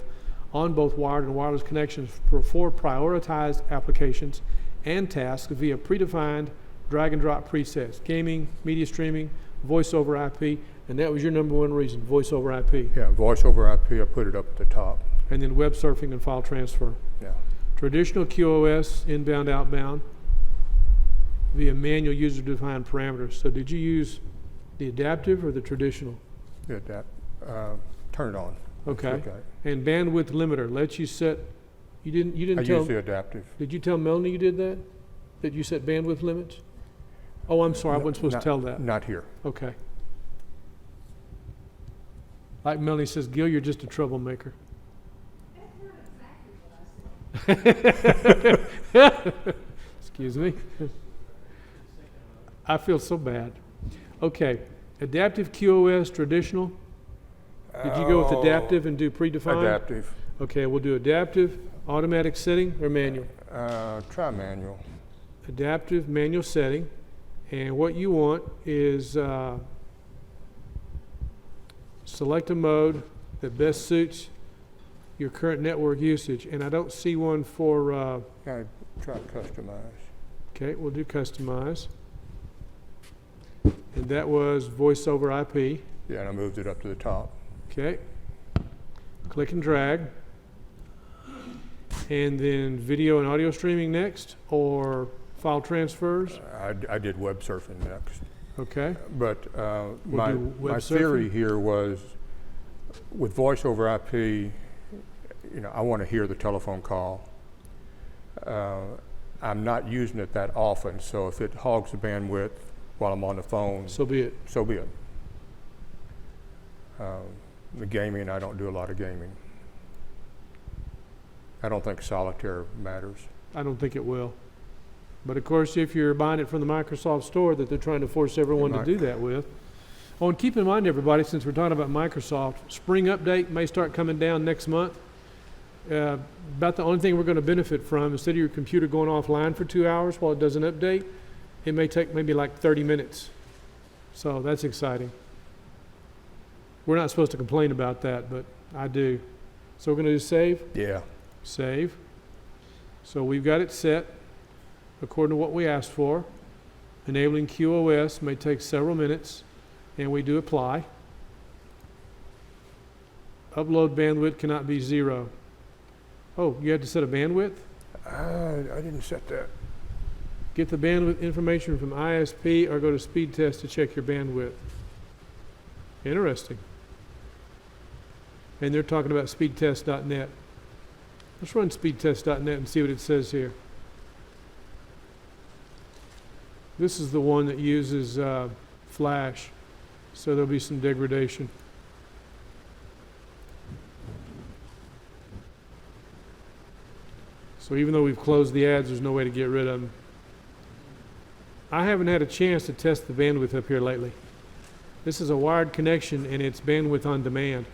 on both wired and wireless connections for prioritized applications and tasks via predefined drag and drop presets, gaming, media streaming, voice over IP, and that was your number one reason, voice over IP. Yeah, voice over IP, I put it up at the top. And then web surfing and file transfer. Yeah. Traditional QoS, inbound, outbound, via manual user-defined parameters. So did you use the adaptive or the traditional? Yeah, turn it on. Okay. And bandwidth limiter lets you set. You didn't I tell. use the adaptive. Did you tell Melanie you did that? That you set bandwidth limits? Oh, I'm sorry. I wasn't supposed to tell that. Not here. Okay. Like Melanie says, Gil, you're just a troublemaker. Excuse me. I feel so bad. Okay. Adaptive QoS traditional. Did you go with adaptive and do predefined? Adaptive. Okay, we'll do adaptive, automatic setting, or manual. Try manual. Adaptive manual setting, and what you want is select a mode that best suits your current network usage. And I don't see one for. Try customize. Okay, we'll do customize, and that was voice over IP. Yeah, and I moved it up to the top. Okay, click and drag, and then video and audio streaming next, or file transfers. I did web surfing next. Okay. But We'll do web my theory surfing. here was, with voice over IP, I want to hear the telephone call. I'm not using it that often, so if it hogs the bandwidth while I'm on the phone, So be it. so be it. The gaming, I don't do a lot of gaming. I don't think solitaire matters. I don't think it will. But of course, if you're buying it from the Microsoft store that they're trying to force everyone to do that with. Oh, and keep in mind, everybody, since we're talking about Microsoft, spring update may start coming down next month. About the only thing we're going to benefit from, instead of your computer going offline for 2 hours while it does an update, it may take maybe like 30 minutes. So that's exciting. We're not supposed to complain about that, but I do. So we're going to do save. Yeah. Save. So we've got it set according to what we asked for. Enabling QoS may take several minutes, and we do apply. Upload bandwidth cannot be 0. Oh, you had to set a bandwidth? I didn't set that. Get the bandwidth information from ISP or go to speed test to check your bandwidth. Interesting. And they're talking about speedtest.net. Let's run speedtest.net and see what it says here. This is the one that uses Flash, so there'll be some degradation. So even though we've closed the ads, there's no way to get rid of them. I haven't had a chance to test the bandwidth up here lately. This is a wired connection and it's bandwidth on demand.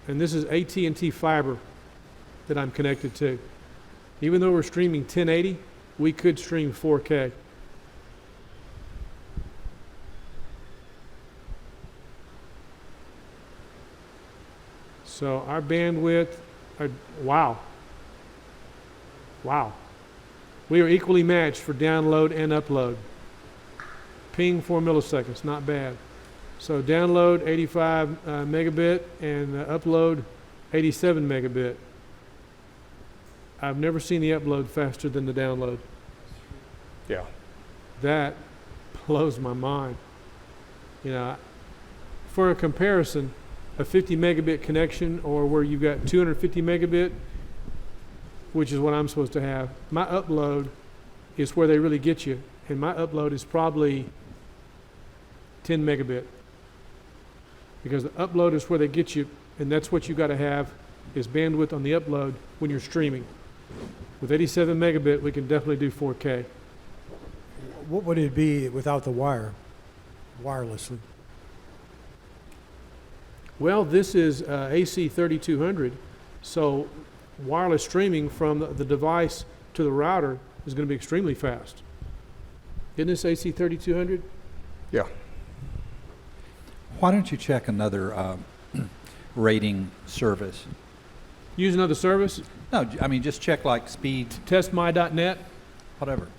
And this is AT&T fiber that I'm connected to. Even though we're streaming 1080, we could stream 4K. So our bandwidth, wow. We are equally matched for download and upload. Ping 4 milliseconds, not bad. So download 85 megabit and upload 87 megabit. I've never seen the upload faster than the download. Yeah. That blows my mind. For a comparison, a 50 megabit connection or where you've got 250 megabit, which is what I'm supposed to have, my upload is where they really get you. And my upload is probably 10 megabit. Because the upload is where they get you, and that's what you got to have is bandwidth on the upload when you're streaming. With 87 megabit, we can definitely do 4K. What would it be without the wire, wirelessly? Well, this is AC3200, so wireless streaming from the device to the router is going to be extremely fast. Isn't this AC3200? Yeah. Why don't you check another rating service? Use another service, No, I mean, just check like speed, testmy.net. whatever.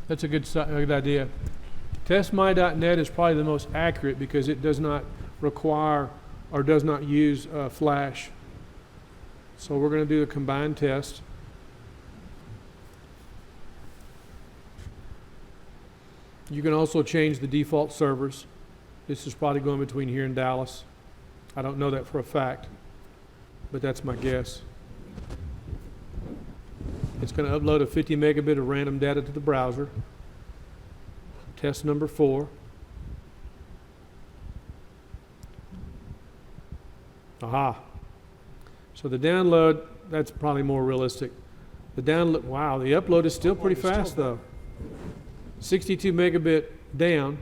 That's a good idea. Testmy.net is probably the most accurate because it does not require or does not use Flash. So we're going to do a combined test. You can also change the default servers. This is probably going between here and Dallas. I don't know that for a fact, but that's my guess. It's going to upload a 50 megabit of random data to the browser. Test number 4. Aha. So the download, that's probably more realistic. The download, wow, the upload is still pretty fast though. 62 megabit down,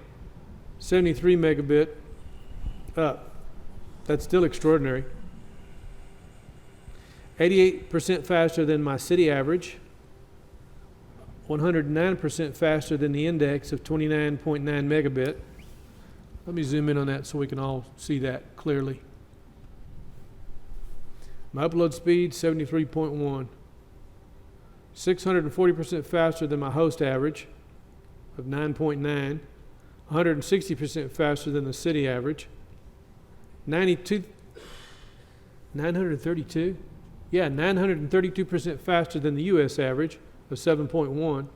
73 megabit up. That's still extraordinary. 88% faster than my city average. 109% faster than the index of 29.9 megabit. Let me zoom in on that so we can all see that clearly. My upload speed, 73.1. 640% faster than my host average of 9.9. 160% faster than the city average. 932? Yeah, 932% faster than the U.S. average of 7.1,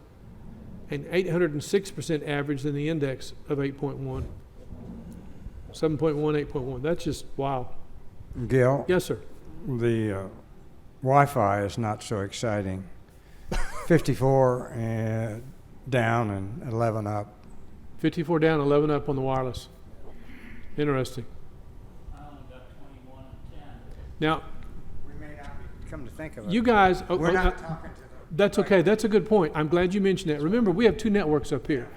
and 806% average than the index of 8.1. 7.1, 8.1. That's just wow. Gil, Yes, sir. the Wi-Fi is not so exciting. 54 down and 11 up. 54 down, 11 up on the wireless. Interesting. I only got 21 and 10. Now, We may not be, come to think of it. you guys, We're not talking to the. that's okay. That's a good point. I'm glad you mentioned that. Remember, we have 2 networks up here.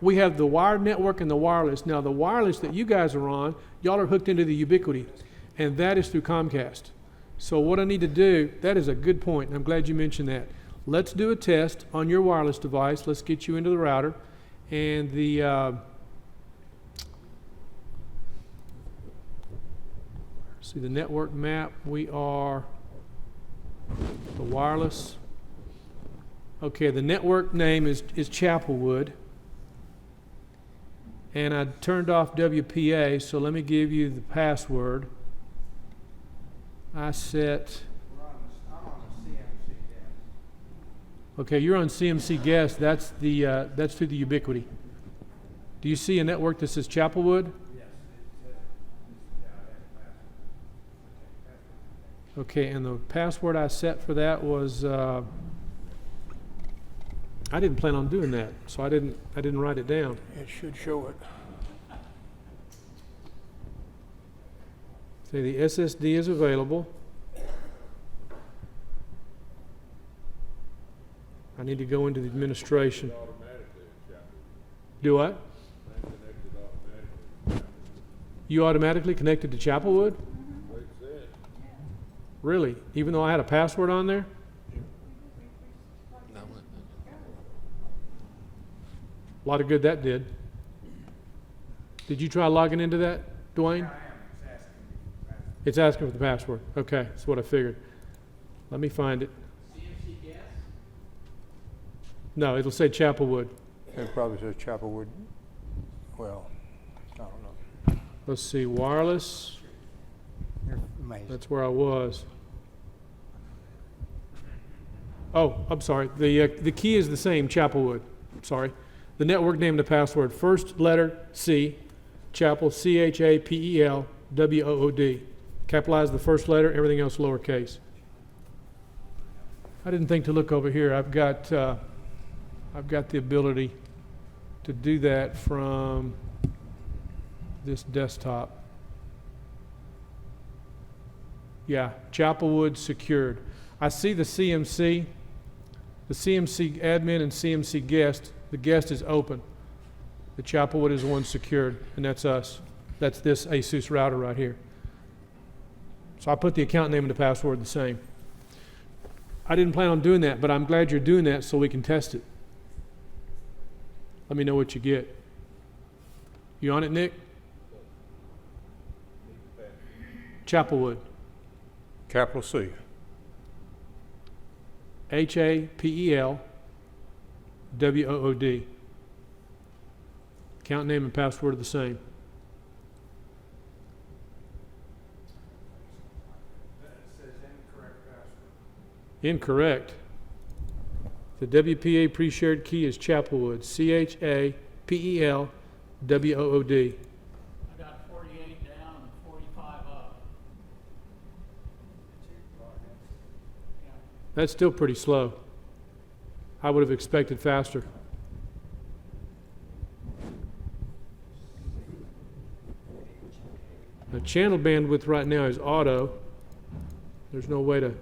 We have the wired network and the wireless. Now, the wireless that you guys are on, y'all are hooked into the Ubiquity, and that is through Comcast. So what I need to do, that is a good point, and I'm glad you mentioned that. Let's do a test on your wireless device. Let's get you into the router. And the, see the network map, we are the wireless. Okay, the network name is Chapelwood. And I turned off WPA, so let me give you the password. I set, I'm on the CMC guest. okay, you're on CMC guest, that's through the Ubiquity. Do you see a network that says Chapelwood? Yes. Okay, and the password I set for that was, I didn't plan on doing that, so I didn't write it down. It should show it. Say the SSD is available. I need to go into the administration. Do what? You automatically connected to Chapelwood? Really? Even though I had a password on there? A lot of good that did. Did you try logging into that, Dwayne? It's asking for the password. Okay, that's what I figured. Let me find it. CMC gas? No, it'll say Chapelwood. It probably says Chapelwood. Well, I don't know. Let's see, wireless. You're amazing. That's where I was. Oh, I'm sorry. The key is the same, Chapelwood. Sorry. The network name and the password. First letter C, Chapel, CHAPELWOOD. Capitalize the first letter, everything else lowercase. I didn't think to look over here. I've got the ability to do that from this desktop. Yeah, Chapelwood secured. I see the CMC admin and CMC guest. The guest is open. The Chapelwood is the one secured, and that's us. That's this Asus router right here. So I put the account name and the password the same. I didn't plan on doing that, but I'm glad you're doing that so we can test it. Let me know what you get. You on it, Nick? Chapelwood. Capital C. Chapelwood. Account name and password are the same. Incorrect. The WPA pre-shared key is Chapelwood. Chapelwood. I got 48 down and 45 up. Yeah. That's still pretty slow. I would have expected faster. The channel bandwidth right now is auto. There's no way to.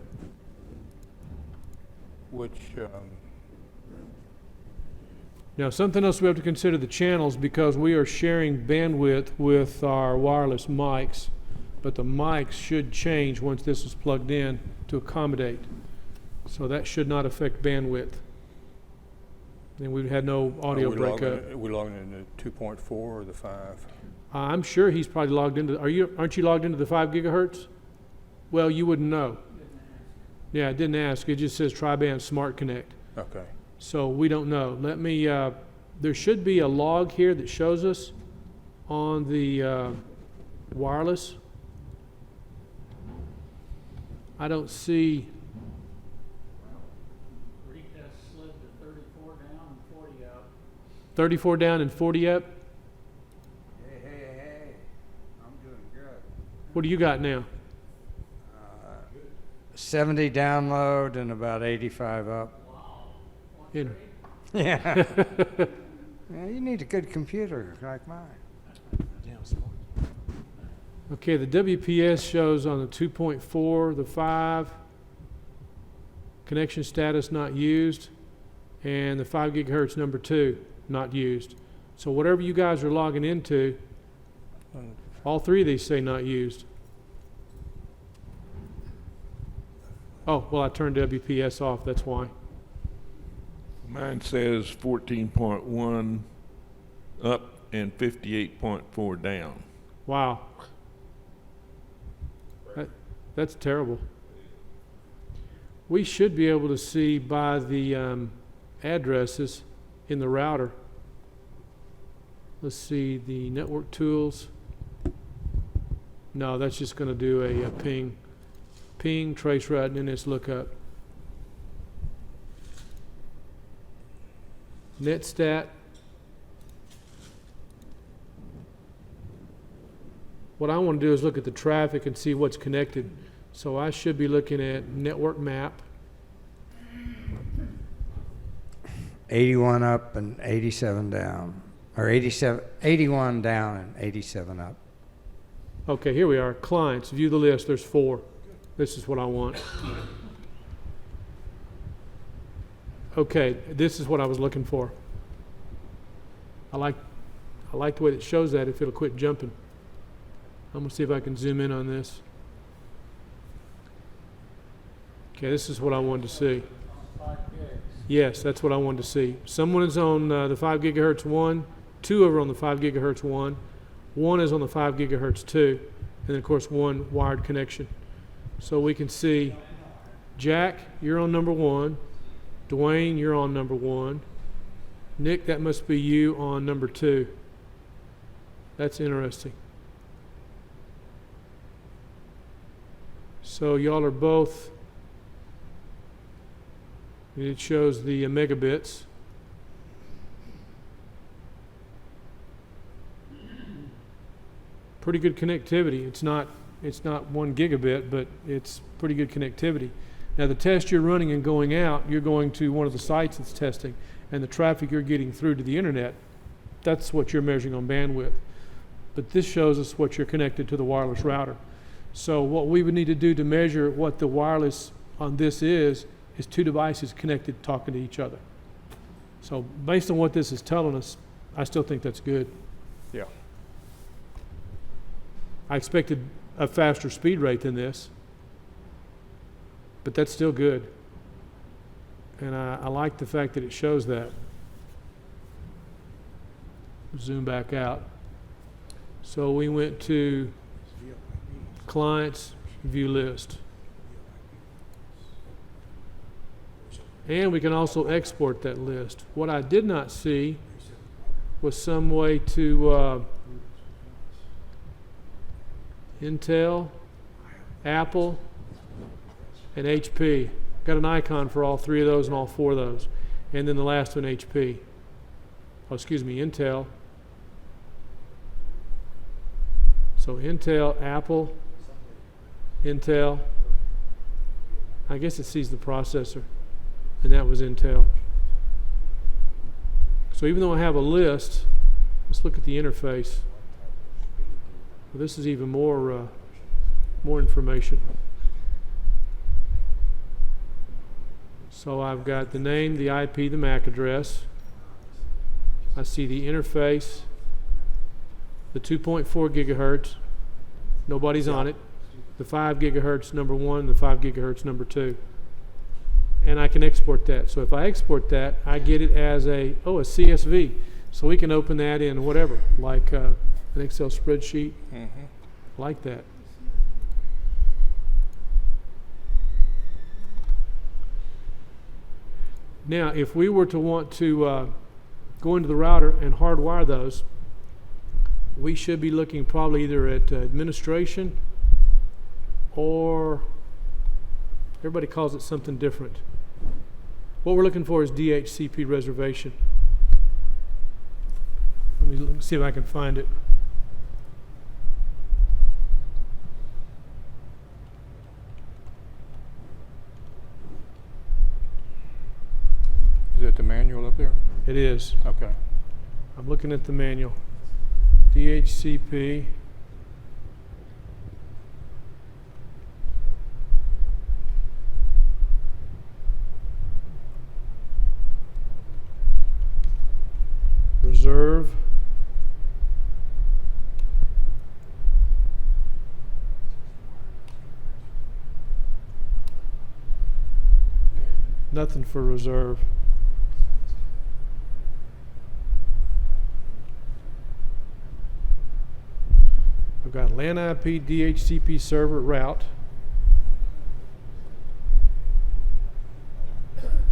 Which, Now, something else we have to consider the channels, because we are sharing bandwidth with our wireless mics, but the mics should change once this is plugged in to accommodate. So that should not affect bandwidth. And we've had no audio breakup. Are we logging into 2.4 or the 5? I'm sure he's probably logged into. Aren't you logged into the 5 gigahertz? Well, you wouldn't know. Yeah, I didn't ask. It just says Tri-Band Smart Connect. Okay. So we don't know. Let me. There should be a log here that shows us on the wireless. I don't see. Retest slid to 34 down and 40 up. 34 down and 40 up. Hey, I'm doing good. What do you got now? 70 download and about 85 up. In. Yeah. Yeah, you need a good computer like mine. Okay, the WPS shows on the 2.4, the 5, connection status not used, and the 5 gigahertz number 2 not used. So whatever you guys are logging into, all three of these say not used. Oh, well, I turned WPS off, that's why. Mine says 14.1 up and 58.4 down. Wow. That's terrible. We should be able to see by the addresses in the router. Let's see, the network tools. No, that's just going to do a ping. Ping, trace route, and then it's lookup. Netstat. What I want to do is look at the traffic and see what's connected. So I should be looking at network map. 81 up and 87 down. Or 81 down and 87 up. Okay, here we are. Clients, view the list. There's 4. This is what I want. Okay, this is what I was looking for. I like the way it shows that if it'll quit jumping. I'm going to see if I can zoom in on this. Okay, this is what I wanted to see. 5 gigs. Yes, that's what I wanted to see. Someone is on the 5 gigahertz one, 2 are on the 5 gigahertz one is on the 5 gigahertz 2, and then of course 1 wired connection. So we can see Jack, you're on number 1. Dwayne, you're on number 1. Nick, that must be you on number 2. That's interesting. So y'all are both, it shows the megabits. Pretty good connectivity. It's not 1 gigabit, but it's pretty good connectivity. Now the test you're running and going out, you're going to one of the sites that's testing, and the traffic you're getting through to the internet, that's what you're measuring on bandwidth. But this shows us what you're connected to the wireless router. So what we would need to do to measure what the wireless on this is 2 devices connected talking to each other. So based on what this is telling us, I still think that's good. Yeah. I expected a faster speed rate than this, but that's still good. And I like the fact that it shows that. Zoom back out. So we went to clients, view list. And we can also export that list. What I did not see was some way to Intel, Apple, and HP. Got an icon for all three of those and all four of those. And then the last one, HP. Oh, excuse me, Intel. So Intel, Apple, Intel. I guess it sees the processor. And that was Intel. So even though I have a list, let's look at the interface. Well, this is even more information. So I've got the name, the IP, the MAC address. I see the interface, the 2.4 gigahertz. Nobody's on it. The 5 gigahertz number 1, the 5 gigahertz number 2. And I can export that. So if I export that, I get it as a CSV. So we can open that in whatever, like an Excel spreadsheet, like that. Now, if we were to want to go into the router and hardwire those, we should be looking probably either at administration or everybody calls it something different. What we're looking for is DHCP reservation. Let me see if I can find it. Is it the manual up there? It is. Okay. I'm looking at the manual. DHCP. Reserve. Nothing for reserve. I've got LAN IP, DHCP server, route.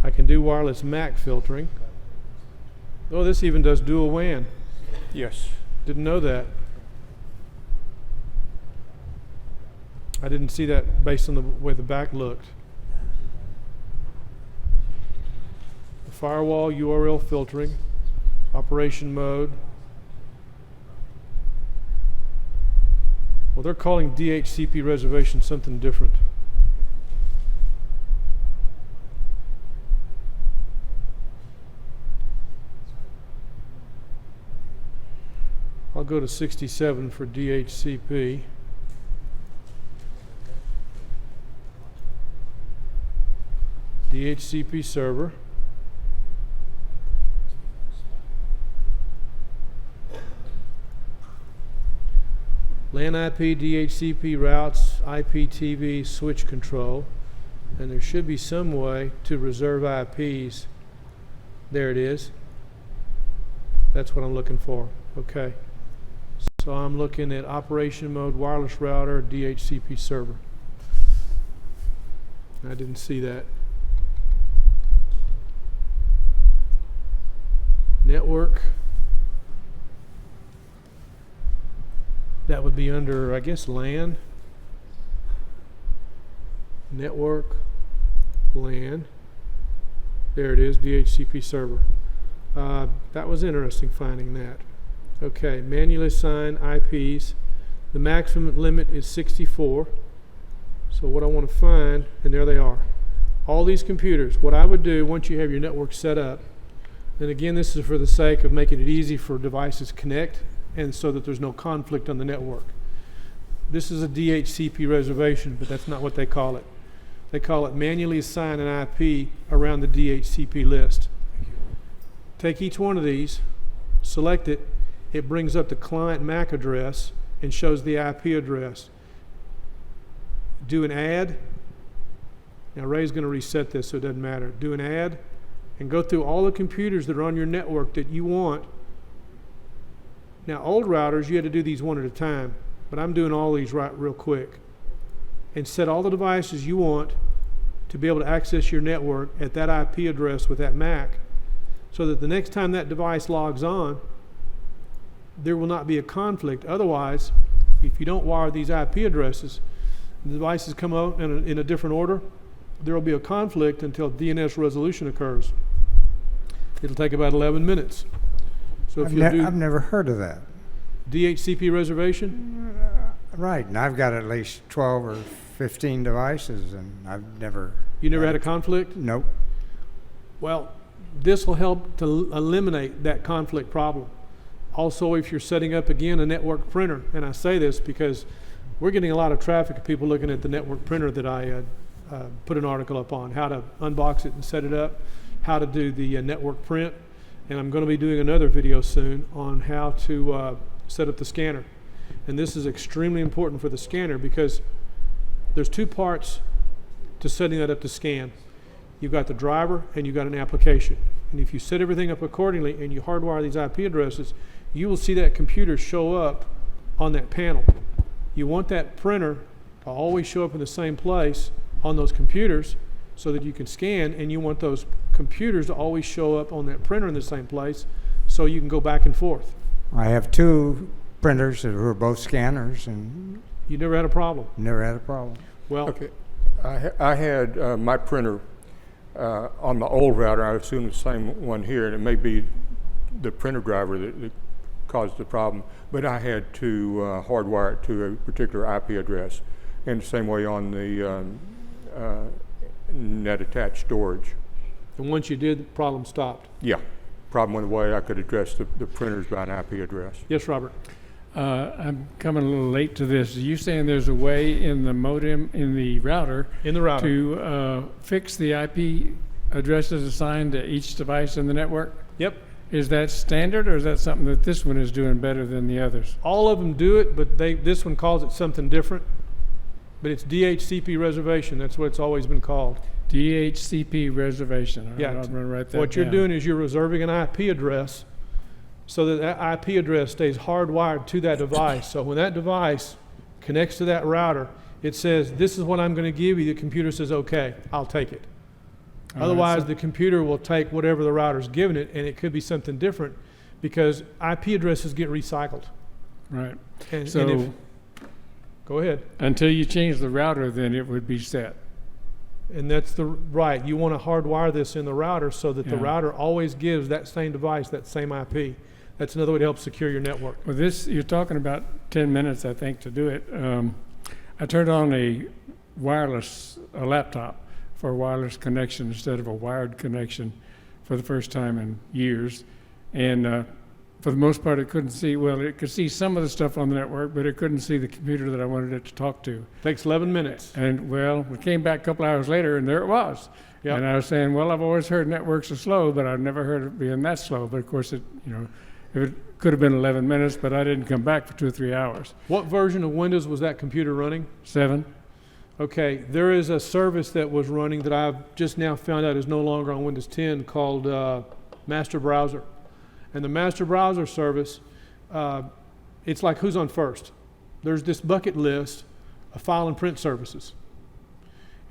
I can do wireless MAC filtering. Oh, this even does dual WAN. Yes. Didn't know that. I didn't see that based on the way the back looked. The firewall URL filtering, operation mode. Well, they're calling DHCP reservation something different. I'll go to 67 for DHCP. DHCP server. LAN IP, DHCP routes, IPTV switch control. And there should be some way to reserve IPs. There it is. That's what I'm looking for. Okay. So I'm looking at operation mode, wireless router, DHCP server. I didn't see that. Network. That would be under, I guess, LAN. Network, LAN. There it is, DHCP server. That was interesting finding that. Okay, manually assign IPs. The maximum limit is 64. So what I want to find, and there they are. All these computers, what I would do once you have your network set up, and again, this is for the sake of making it easy for devices to connect and so that there's no conflict on the network. This is a DHCP reservation, but that's not what they call it. They call it manually assign an IP around the DHCP list. Take each one of these, select it, it brings up the client MAC address and shows the IP address. Do an add. Now Ray's going to reset this so it doesn't matter. Do an add and go through all the computers that are on your network that you want. Now old routers, you had to do these one at a time, but I'm doing all these right real quick. and set all the devices you want to be able to access your network at that IP address with that MAC, so that the next time that device logs on, there will not be a conflict. Otherwise, if you don't wire these IP addresses, the devices come out in a different order, there will be a conflict until DNS resolution occurs. It'll take about 11 minutes. So if you do I've never heard of that. DHCP reservation, Right, and I've got at least 12 or 15 devices, and I've never... you never had a conflict? Nope. Well, this will help to eliminate that conflict problem. Also, if you're setting up, again, a network printer, and I say this because we're getting a lot of traffic of people looking at the network printer that I put an article up on, how to unbox it and set it up, how to do the network print, and I'm going to be doing another video soon on how to set up the scanner. And this is extremely important for the scanner because there's two parts to setting that up to scan. You've got the driver and you've got an application. And if you set everything up accordingly and you hardwire these IP addresses, you will see that computer show up on that panel. You want that printer to always show up in the same place on those computers so that you can scan, and you want those computers to always show up on that printer in the same place so you can go back and forth. I have 2 printers that are both scanners, and You never had a problem. never had a problem. Well, Okay, I had my printer on the old router. I assume the same one here, and it may be the printer driver that caused the problem. But I had to hardwire it to a particular IP address, and the same way on the net attached storage. and once you did, the problem stopped. Yeah, problem went away. I could address the printers by an IP address. Yes, Robert? I'm coming a little late to this. Are you saying there's a way in the modem, in the router, In the router. to fix the IP addresses assigned to each device in the network? Yep. Is that standard, or is that something that this one is doing better than the others? All of them do it, but this one calls it something different. But it's DHCP reservation. That's what it's always been called. DHCP reservation. All right, Yeah, I'm going to write that What you're down. doing is you're reserving an IP address so that that IP address stays hardwired to that device. So when that device connects to that router, it says, this is what I'm going to give you. The computer says, okay, I'll take it. All right, Otherwise, so- the computer will take whatever the router's given it, and it could be something different because IP addresses get recycled. Right. And So if, go ahead. until you change the router, then it would be set. And that's right. You want to hardwire this in the router so that the Yeah. router always gives that same device that same IP. That's another way to help secure your network. Well, this, you're talking about 10 minutes, I think, to do it. I turned on a laptop for a wireless connection instead of a wired connection for the first time in years. And for the most part, it couldn't see, well, it could see some of the stuff on the network, but it couldn't see the computer that I wanted it to talk to. Takes 11 minutes. And, well, we came back a couple hours later, and there it was. Yep. And I was saying, well, I've always heard networks are slow, but I've never heard it being that slow. But of course, it could have been 11 minutes, but I didn't come back for 2 or 3 hours. What version of Windows was that computer running? 7. Okay, there is a service that was running that I've just now found out is no longer on Windows 10 called Master Browser. And the Master Browser service, it's like who's on first. There's this bucket list of file and print services.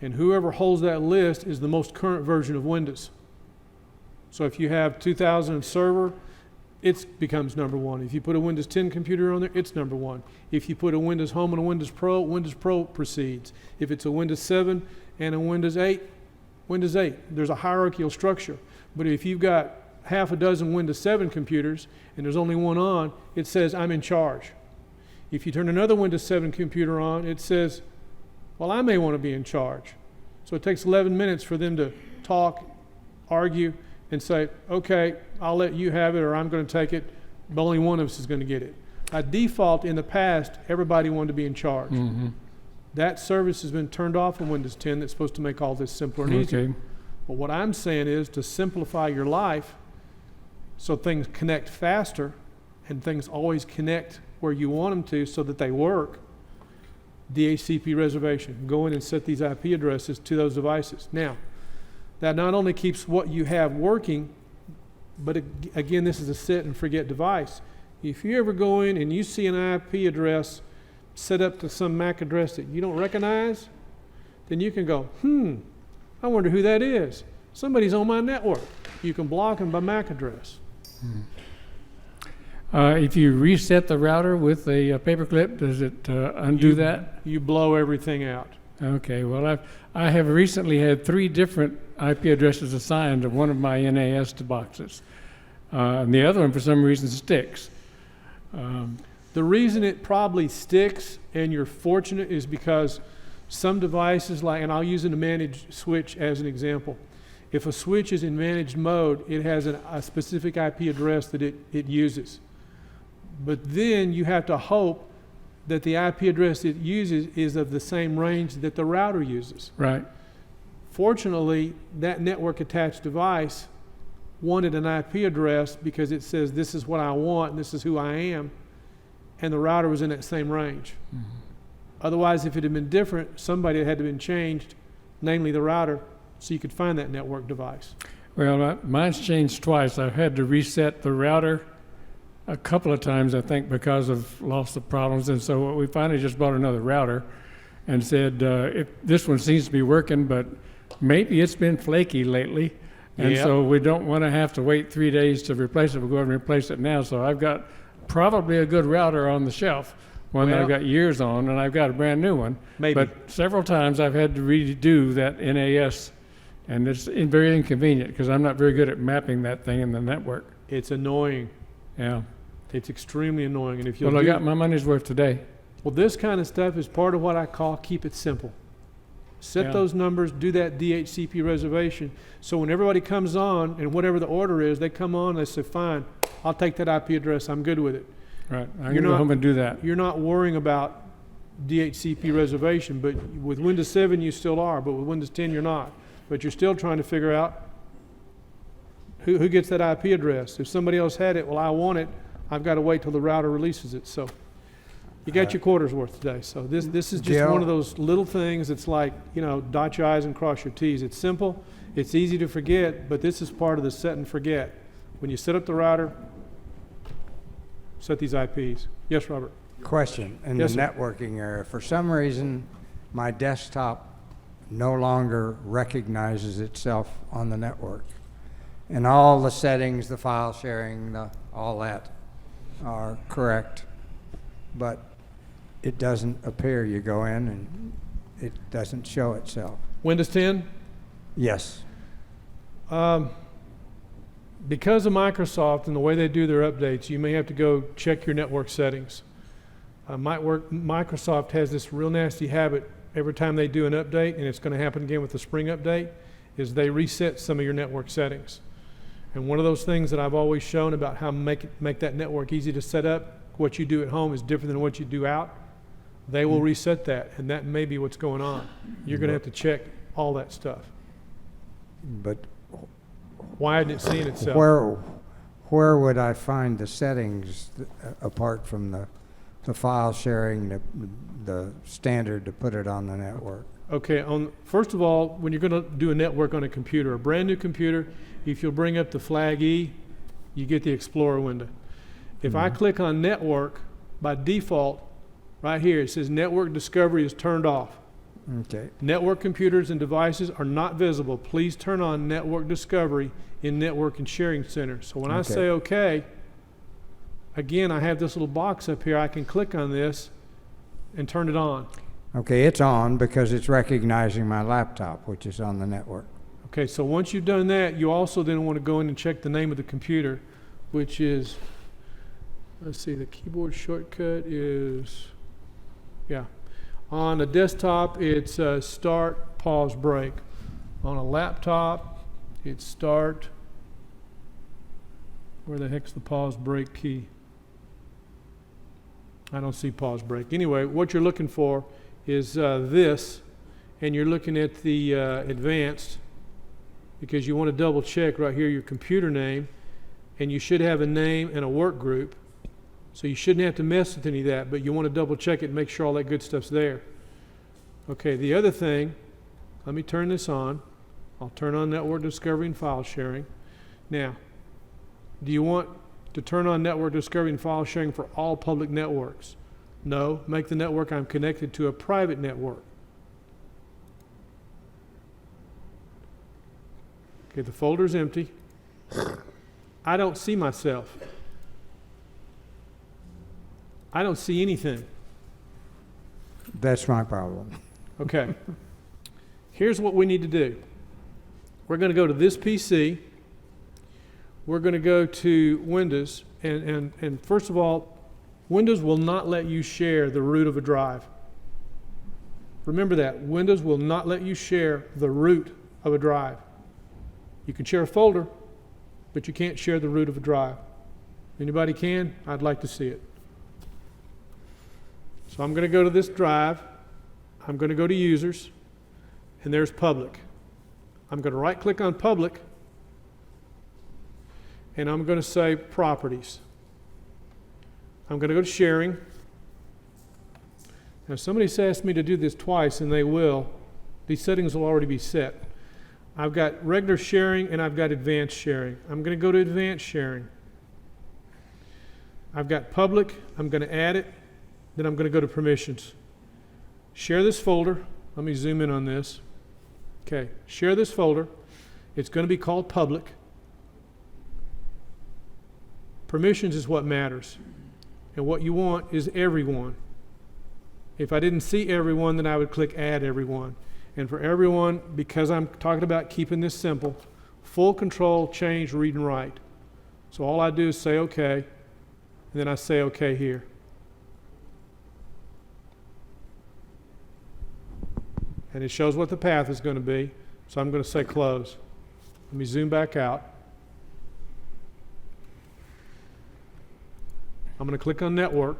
And whoever holds that list is the most current version of Windows. So if you have 2000 server, it becomes number 1. If you put a Windows 10 computer on there, it's number 1. If you put a Windows Home and a Windows Pro precedes. If it's a Windows 7 and a Windows 8, Windows 8. There's a hierarchical structure. But if you've got half a dozen Windows 7 computers and there's only one on, it says, I'm in charge. If you turn another Windows 7 computer on, it says, well, I may want to be in charge. So it takes 11 minutes for them to talk, argue, and say, okay, I'll let you have it or I'm going to take it, but only one of us is going to get it. By default, in the past, everybody wanted to be in charge. Mm-hmm. That service has been turned off in Windows 10 that's supposed to make all this simpler and easier. Okay. But what I'm saying is to simplify your life so things connect faster and things always connect where you want them to so that they work. DHCP reservation. Go in and set these IP addresses to those devices. Now, that not only keeps what you have working, but again, this is a set and forget device. If you ever go in and you see an IP address set up to some MAC address that you don't recognize, then you can go, I wonder who that is. Somebody's on my network. You can block them by MAC address. If you reset the router with a paperclip, does it undo that? You blow everything out. Okay, well, I have recently had 3 different IP addresses assigned to one of my NAS boxes. And the other one, for some reason, sticks. The reason it probably sticks and you're fortunate is because some devices and I'll use a managed switch as an example. If a switch is in managed mode, it has a specific IP address that it uses. But then you have to hope that the IP address it uses is of the same range that the router uses. Right. Fortunately, that network attached device wanted an IP address because it says this is what I want and this is who I am, and the router was in that same range. Mm-hmm. Otherwise, if it had been different, somebody had to have been changed, namely the router, so you could find that network device. Well, mine's changed twice. I've had to reset the router a couple of times, I think, because of lots of problems. And so we finally just bought another router and said, this one seems to be working, but maybe it's been flaky lately. And so we don't want to have to wait 3 days to replace it. We'll go ahead and replace it now. So I've got probably a good router on the shelf, one that I've got years on, and I've got a brand new one. Maybe. But several times I've had to redo that NAS, and it's very inconvenient because I'm not very good at mapping that thing in the network. It's annoying. Yeah. It's extremely annoying. And if you'll I got my money's worth today. Well, this kind of stuff is part of what I call keep it simple. Set those numbers, do that DHCP reservation. So when everybody comes on and whatever the order is, they come on, they say, fine, I'll take that IP address, I'm good with it. Right, I'm going to go home and do that. You're not worrying about DHCP reservation, but with Windows 7 you still are, but with Windows 10 you're not. But you're still trying to figure out who gets that IP address. If somebody else had it, well, I want it, I've got to wait till the router releases it. So you got your quarter's worth today. So this is just Jill? one of those little things. It's like, dot your I's and cross your T's. It's simple. It's easy to forget, but this is part of the set and forget. When you set up the router, set these IPs. Yes, Robert? Question, in Yes, the sir. networking area, for some reason, my desktop no longer recognizes itself on the network. And all the settings, the file sharing, all that are correct, but it doesn't appear. You go in and it doesn't show itself. Windows 10? Yes. Because of Microsoft and the way they do their updates, you may have to go check your network settings. Microsoft has this real nasty habit every time they do an update, and it's going to happen again with the spring update, is they reset some of your network settings. And one of those things that I've always shown about how make that network easy to set up, what you do at home is different than what you do out. They will reset that, and that may be what's going on. You're going to have to check all that stuff. But Why isn't it seeing itself? where would I find the settings apart from the file sharing, the standard to put it on the network? Okay, first of all, when you're going to do a network on a computer, a brand new computer, if you'll bring up the flag E, you get the Explorer window. If I click on network, by default, right here, it says network discovery is turned off. Okay. Network computers and devices are not visible. Please turn on network discovery in Network and Sharing Center. So when I say okay, again, I have this little box up here. I can click on this and turn it on. Okay, it's on because it's recognizing my laptop, which is on the network. Okay, so once you've done that, you also then want to go in and check the name of the computer, which is, let's see, the keyboard shortcut is, on a desktop, it's start, pause, break. On a laptop, it's start, where the heck's the pause, break key? I don't see pause, break. Anyway, what you're looking for is this, and you're looking at the advanced, because you want to double check right here your computer name, and you should have a name and a work group. So you shouldn't have to mess with any of that, but you want to double check it and make sure all that good stuff's there. Okay, the other thing, let me turn this on. I'll turn on network discovery and file sharing. Now, do you want to turn on network discovery and file sharing for all public networks? No, make the network I'm connected to a private network. Okay, the folder's empty. I don't see myself. I don't see anything. That's my problem. Okay. Here's what we need to do. We're going to go to this PC. We're going to go to Windows. And first of all, Windows will not let you share the root of a drive. Remember that. Windows will not let you share the root of a drive. You can share a folder, but you can't share the root of a drive. Anybody can? I'd like to see it. So I'm going to go to this drive. I'm going to go to Users, and there's Public. I'm going to right-click on Public, and I'm going to say Properties. I'm going to go to Sharing. Now, somebody's asked me to do this twice, and they will. These settings will already be set. I've got regular sharing, and I've got advanced sharing. I'm going to go to advanced sharing. I've got public. I'm going to add it. Then I'm going to go to permissions. Share this folder. Let me zoom in on this. Okay, share this folder. It's going to be called public. Permissions is what matters. And what you want is everyone. If I didn't see everyone, then I would click add everyone. And for everyone, because I'm talking about keeping this simple, full control, change, read, and write. So all I do is say OK, and then I say OK here. And it shows what the path is going to be. So I'm going to say close. Let me zoom back out. I'm going to click on network,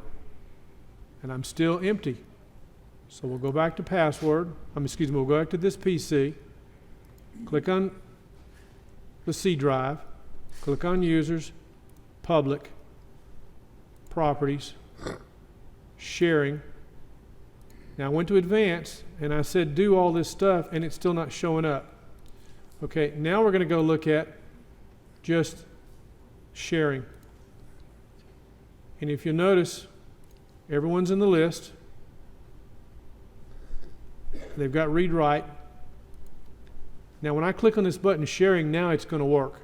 and I'm still empty. So we'll go back to password. We'll go back to this PC. Click on the C drive. Click on users, public, properties, sharing. Now I went to advanced, and I said do all this stuff, and it's still not showing up. Okay, now we're going to go look at just sharing. And if you notice, everyone's in the list. They've got read write. Now when I click on this button sharing, now it's going to work.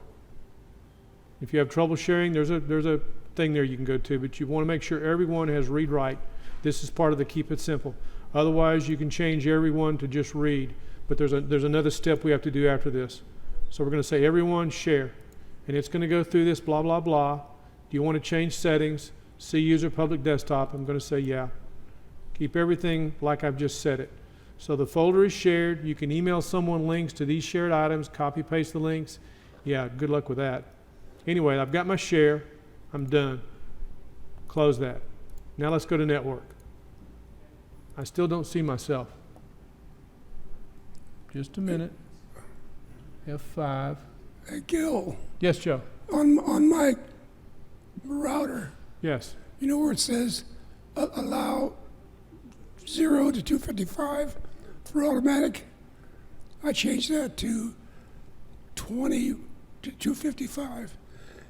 If you have trouble sharing, there's a thing there you can go to, but you want to make sure everyone has read write. This is part of the keep it simple. Otherwise you can change everyone to just read, but there's another step we have to do after this. So we're going to say everyone share, and it's going to go through this blah blah blah. Do you want to change settings? See user public desktop. I'm going to say yeah. Keep everything like I've just said it. So the folder is shared. You can email someone links to these shared items, copy paste the links. Yeah, good luck with that. Anyway, I've got my share. I'm done. Close that. Now let's go to network. I still don't see myself. Just a minute. F5. Hey, Gil, Yes, Joe. on my router, Yes. you know where it says allow 0 to 255 for automatic? I changed that to 20 to 255.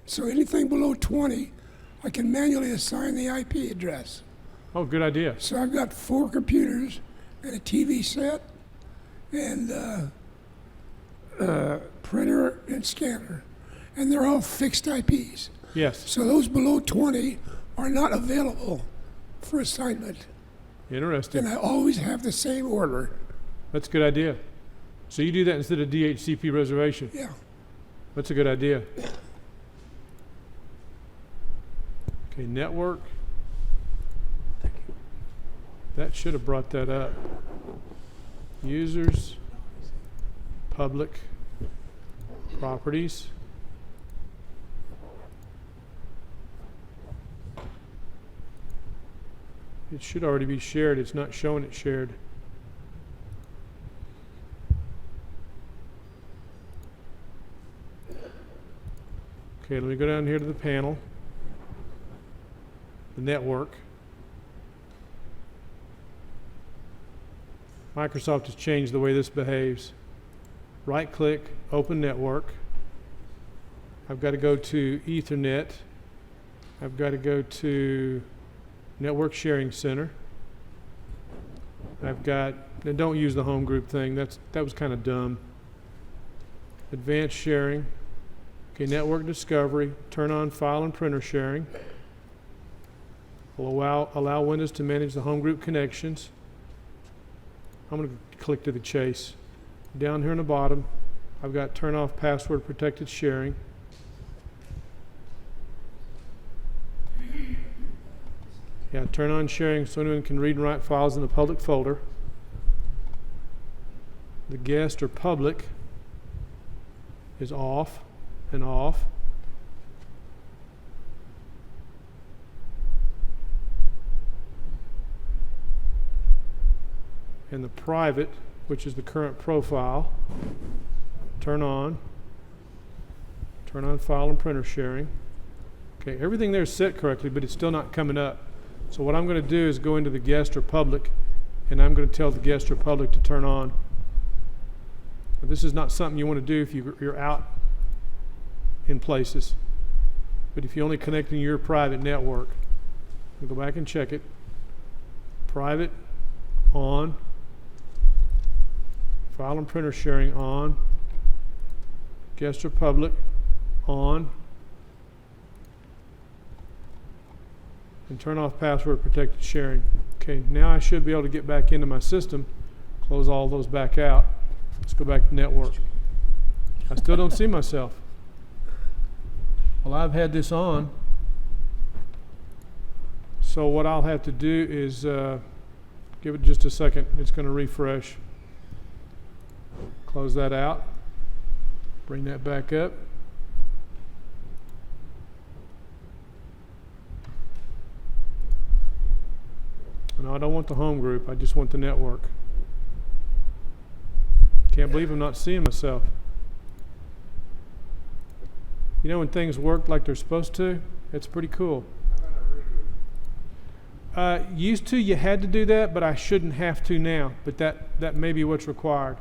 So anything below 20, I can manually assign the IP address. Oh, good idea. So I've got 4 computers and a TV set and printer and scanner, and they're all fixed IPs. Yes. So those below 20 are not available for assignment. Interesting. And I always have the same order. That's a good idea. So you do that instead of DHCP reservation. Yeah. That's a good idea. Okay, network. That should have brought that up. Users, public, properties. It should already be shared. It's not showing it shared. Okay, let me go down here to the panel, the network. Microsoft has changed the way this behaves. Right click, open network. I've got to go to Ethernet. I've got to go to Network Sharing Center. I've got, and don't use the home group thing. That was kind of dumb. advanced sharing, okay, network discovery, turn on file and printer sharing, will allow Windows to manage the home group connections. I'm going to click to the chase. Down here on the bottom, I've got turn off password protected sharing. Yeah, turn on sharing so anyone can read and write files in the public folder. The guest or public is off and off. And the private, which is the current profile, turn on file and printer sharing. Okay, everything there is set correctly, but it's still not coming up. So what I'm going to do is go into the guest or public, and I'm going to tell the guest or public to turn on. Now, this is not something you want to do if you're out in places, but if you're only connecting your private network, we'll go back and check it. Private on, file and printer sharing on, guest or public on, and turn off password protected sharing. Okay, now I should be able to get back into my system, close all those back out. Let's go back to network. I still don't see myself. Well, I've had this on, so what I'll have to do is give it just a second. It's going to refresh. Close that out. Bring that back up. No, I don't want the home group. I just want the network. Can't believe I'm not seeing myself. You know when things work like they're supposed to? It's pretty cool. Used to, you had to do that, but I shouldn't have to now. But that may be what's required.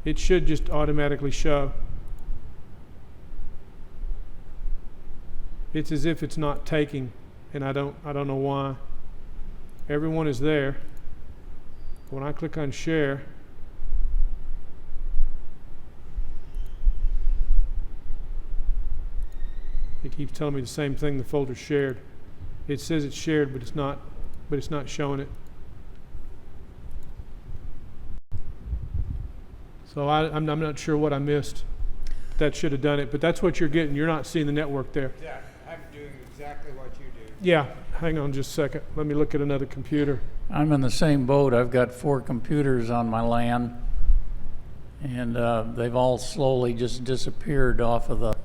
It should just automatically show. It's as if it's not taking, and I don't know why. Everyone is there. When I click on share, it keeps telling me the same thing, the folder's shared. It says it's shared, but it's not showing it. So I'm not sure what I missed. That should have done it, but that's what you're getting. You're not seeing the network there. Exactly. I'm doing exactly what you do. Yeah, hang on just a second. Let me look at another computer. I'm in the same boat. I've got 4 computers on my LAN, and they've all slowly just disappeared off of the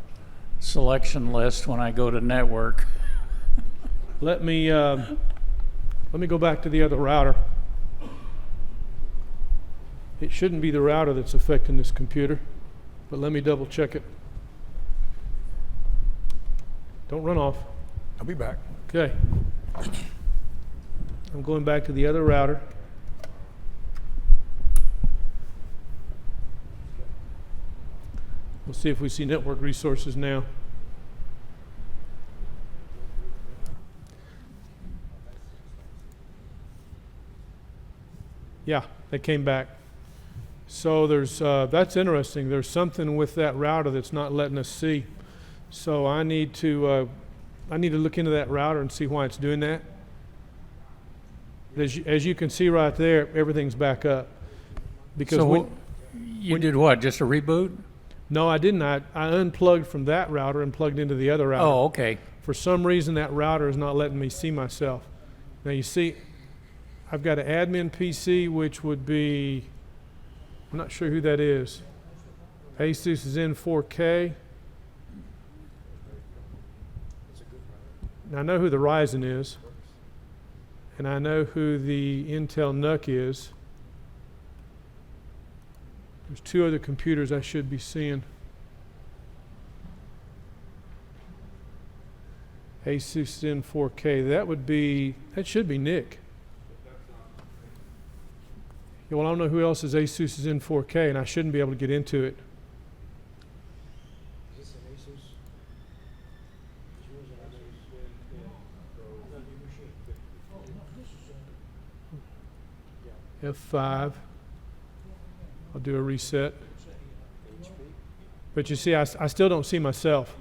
selection list when I go to network. Let me go back to the other router. It shouldn't be the router that's affecting this computer, but let me double check it. Don't run off. I'll be back. Okay. I'm going back to the other router. We'll see if we see network resources now. Yeah, they came back. So there's that's interesting. There's something with that router that's not letting us see. So I need to look into that router and see why it's doing that. As you can see right there, everything's back up. Because So you did what, just a reboot? no, I didn't. I unplugged from that router and plugged into the other router. Oh, okay. For some reason, that router is not letting me see myself. Now you see, I've got an admin PC, which would be, I'm not sure who that is. Asus is in 4K. Now I know who the Ryzen is, and I know who the Intel NUC is. There's 2 other computers I should be seeing. Asus is in 4K. That should be Nick. Yeah, well, I don't know who else is Asus is in 4K, and I shouldn't be able to get into it. Is this an Asus? Is yours an Asus? F5. I'll do a reset. HP? But you see, I still don't see myself.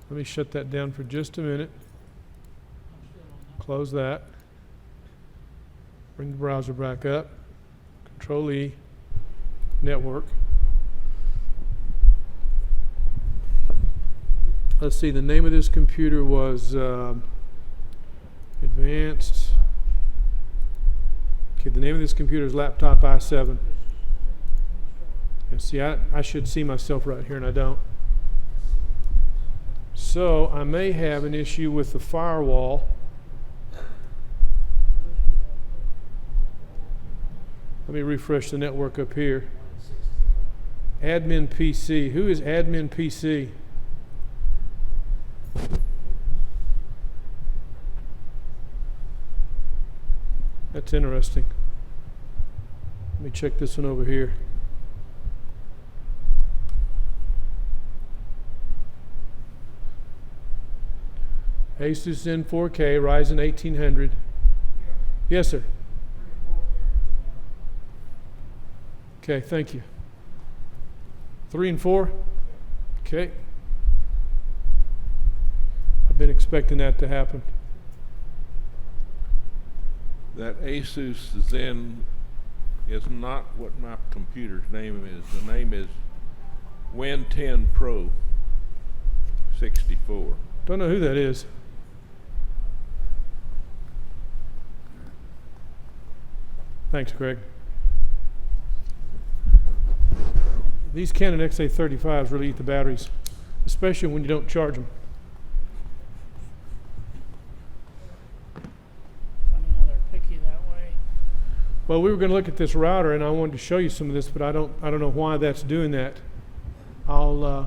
Let me shut that down for just a minute. Close that. Bring the browser back up. Control E, network. Let's see, the name of this computer was Advanced. Okay, the name of this computer is Laptop i7. And see, I should see myself right here, and I don't. So I may have an issue with the firewall. Let me refresh the network up here. Admin PC. Who is admin PC? That's interesting. Let me check this one over here. Asus Zen 4K, Ryzen 1800. Yes, sir. Okay, thank you. 3 and 4? Okay. I've been expecting that to happen. That Asus Zen is not what my computer's name is. The name is Win 10 Pro 64. Don't know who that is. Thanks, Greg. These Canon XA35s really eat the batteries, especially when you don't charge them. Funny how they're picky that way. Well, we were going to look at this router, and I wanted to show you some of this, but I don't know why that's doing that. I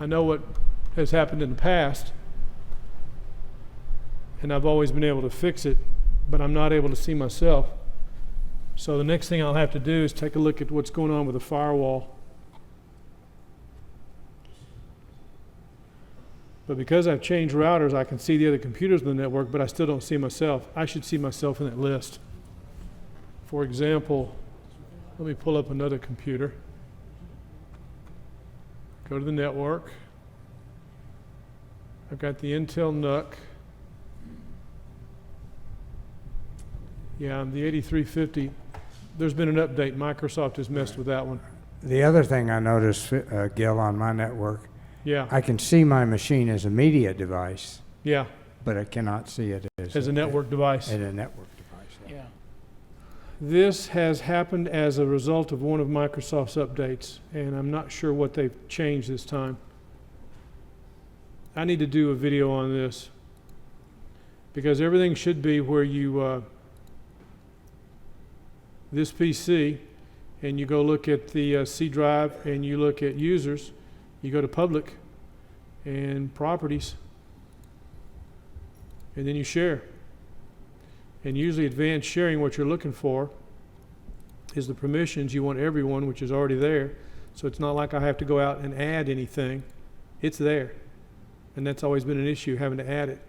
know what has happened in the past, and I've always been able to fix it, but I'm not able to see myself. So the next thing I'll have to do is take a look at what's going on with the firewall. But because I've changed routers, I can see the other computers in the network, but I still don't see myself. I should see myself in that list. For example, let me pull up another computer. Go to the network. I've got the Intel NUC. Yeah, the 8350. There's been an update. Microsoft has messed with that one. The other thing I noticed, Gil, on my network, Yeah, I can see my machine as a media device, yeah, but I cannot see it as a network device. As a network device. Yeah. This has happened as a result of one of Microsoft's updates, and I'm not sure what they've changed this time. I need to do a video on this because everything should be where you this PC, and you go look at the C drive, and you look at users, you go to public and properties, and then you share. And usually advanced sharing, what you're looking for is the permissions. You want everyone, which is already there. So it's not like I have to go out and add anything. It's there. And that's always been an issue, having to add it.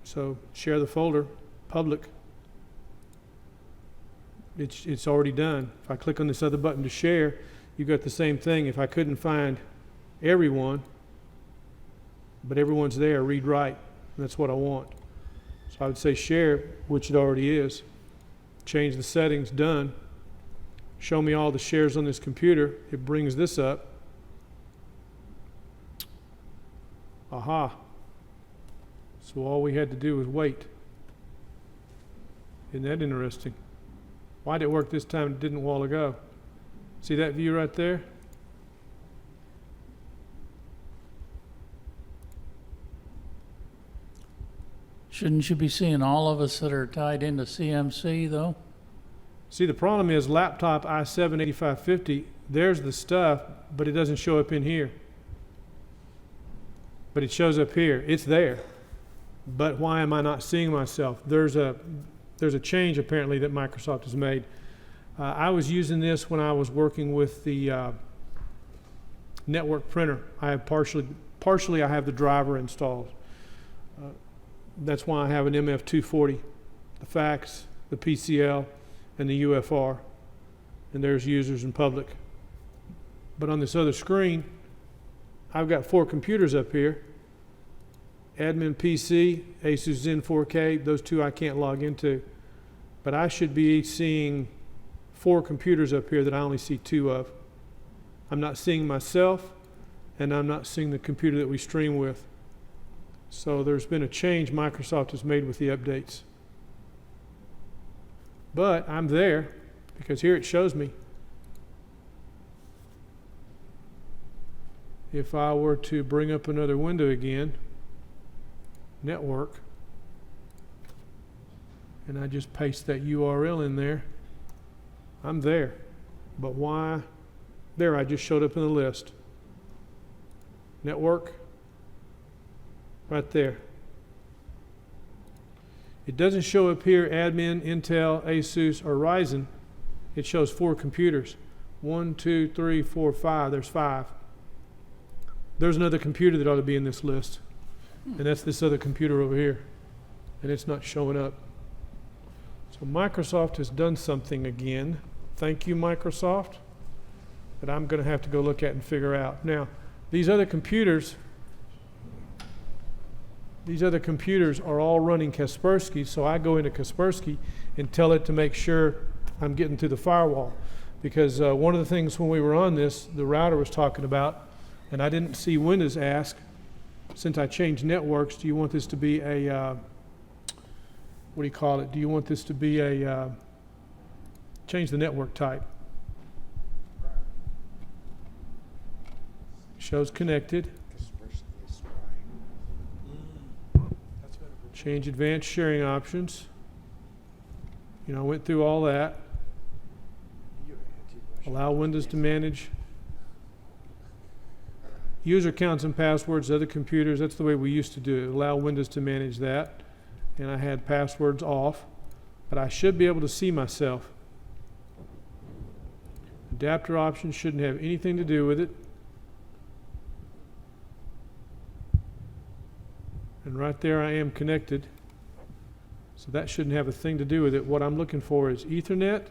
So share the folder, public. It's already done. If I click on this other button to share, you got the same thing. If I couldn't find everyone, but everyone's there, read write. That's what I want. So I would say share, which it already is. Change the settings, done. Show me all the shares on this computer. It brings this up. Aha. So all we had to do was wait. Isn't that interesting? Why did it work this time? It didn't a while ago. See that view right there? Shouldn't you be seeing all of us that are tied into CMC, though? See, the problem is laptop i7-8550, there's the stuff, but it doesn't show up in here. But it shows up here. It's there. But why am I not seeing myself? There's a change apparently that Microsoft has made. I was using this when I was working with the network printer. I have partially I have the driver installed. That's why I have an MF240, the fax, the PCL, and the UFR. And there's users in public. But on this other screen, I've got 4 computers up here. Admin PC, Asus Zen 4K, those 2 I can't log into. But I should be seeing 4 computers up here that I only see 2 of. I'm not seeing myself, and I'm not seeing the computer that we stream with. So there's been a change Microsoft has made with the updates. But I'm there, because here it shows me. If I were to bring up another window again, network, and I just paste that URL in there, I'm there. But why? There, I just showed up in the list. Network, right there. It doesn't show up here admin, Intel, Asus, or Ryzen. It shows 4 computers. 1, 2, 3, 4, 5. There's 5. There's another computer that ought to be in this list. And that's this other computer over here. And it's not showing up. So Microsoft has done something again. Thank you, Microsoft. That I'm going to have to go look at and figure out. Now, these other computers are all running Kaspersky, so I go into Kaspersky and tell it to make sure I'm getting through the firewall. Because one of the things when we were on this, the router was talking about, and I didn't see Windows ask, since I changed networks, do you want this to be a, what do you call it? Do you want this to be a, change the network type. Shows connected. Change advanced sharing options. You know, I went through all that. Allow Windows to manage user accounts and passwords, other computers. That's the way we used to do it. Allow Windows to manage that. And I had passwords off. But I should be able to see myself. Adapter options shouldn't have anything to do with it. And right there I am connected. So that shouldn't have a thing to do with it. What I'm looking for is Ethernet,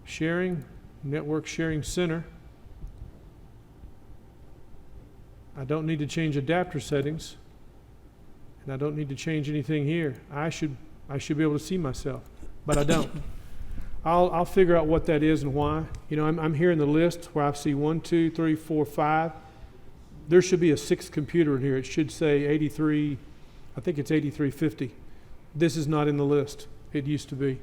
sharing, network sharing center. I don't need to change adapter settings. And I don't need to change anything here. I should be able to see myself, but I don't. I'll figure out what that is and why. You know, I'm here in the list where I see 1, 2, 3, 4, 5. There should be a 6th computer in here. It should say 83, I think it's 8350. This is not in the list. It used to be.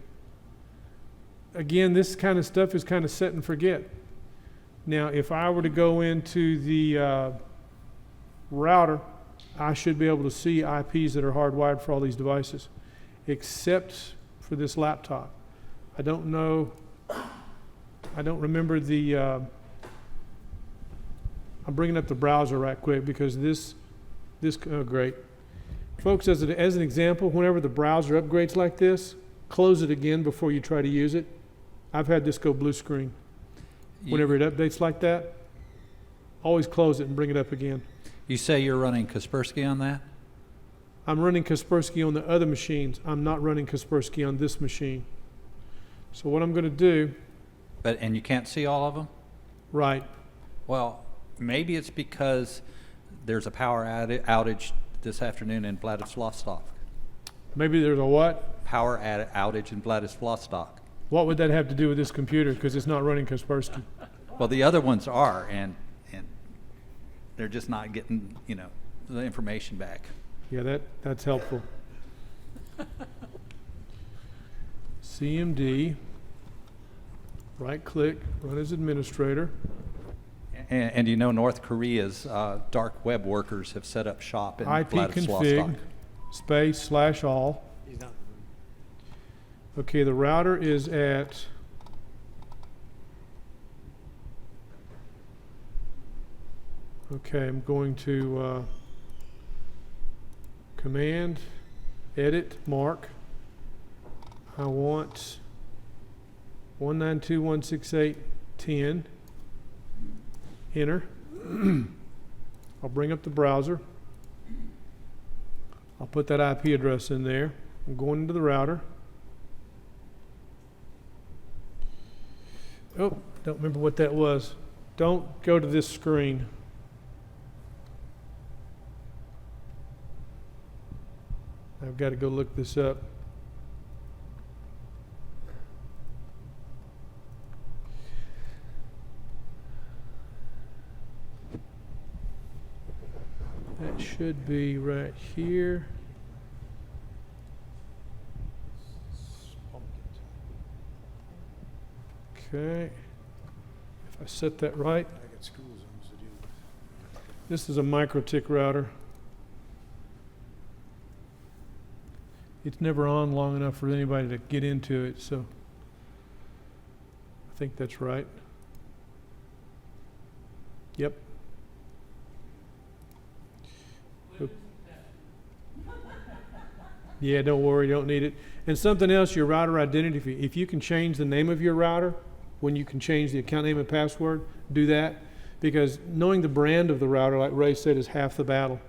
Again, this kind of stuff is kind of set and forget. Now, if I were to go into the router, I should be able to see IPs that are hardwired for all these devices, except for this laptop. I don't know, I don't remember the, I'm bringing up the browser right quick because this, oh great. Folks, as an example, whenever the browser upgrades like this, close it again before you try to use it. I've had this go blue screen. Whenever it updates like that, always close it and bring it up again. You say you're running Kaspersky on that? I'm running Kaspersky on the other machines. I'm not running Kaspersky on this machine. So what I'm going to do... And you can't see all of them? Right. Well, maybe it's because there's a power outage this afternoon in Vladivostok. Maybe there's a what? Power outage in Vladivostok. What would that have to do with this computer? Because it's not running Kaspersky. Well, the other ones are, and they're just not getting, you know, the information back. Yeah, that's helpful. CMD, right-click, run as administrator. And you know, North Korea's dark web workers have set up shop in ipconfig /all. Okay, the router is at okay, I'm going to command, edit, mark. I want 192.168.10. Enter. I'll bring up the browser. I'll put that IP address in there. I'm going into the router. Oh, don't remember what that was. Don't go to this screen. I've got to go look this up. That should be right here. Okay. If I set that right. This is a MikroTik router. It's never on long enough for anybody to get into it, so I think that's right. Yep. Yeah, don't worry, you don't need it. And something else, your router identity, if you can change the name of your router, when you can change the account name and password, do that. Because knowing the brand of the router, like Ray said, is half the battle.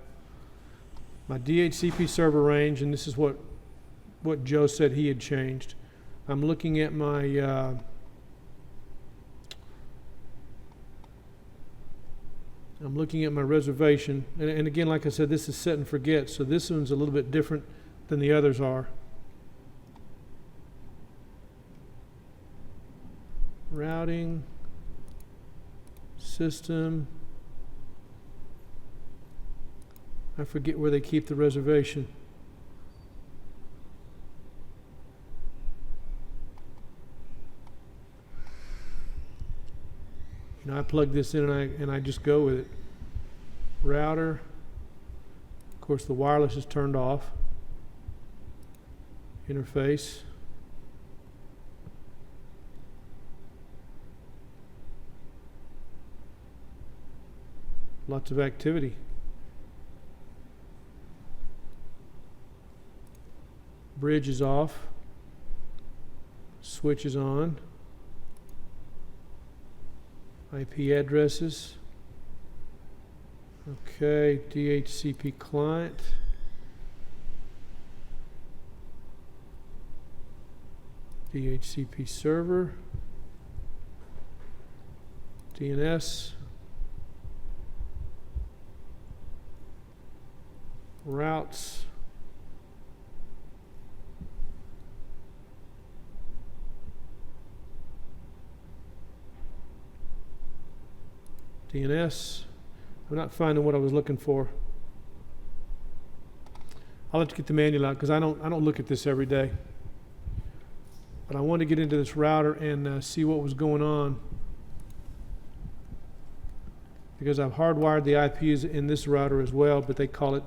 My DHCP server range, and this is what Joe said he had changed. I'm looking at my reservation, and again, like I said, this is set and forget, so this one's a little bit different than the others are. Routing, system. I forget where they keep the reservation. You know, I plug this in and I just go with it. Router. Of course, the wireless is turned off. Interface. Lots of activity. Bridge is off. Switch is on. IP addresses. Okay, DHCP client. DHCP server. DNS. Routes. DNS. I'm not finding what I was looking for. I'll have to get the manual out because I don't look at this every day. But I wanted to get into this router and see what was going on, because I've hardwired the IPs in this router as well, but they call it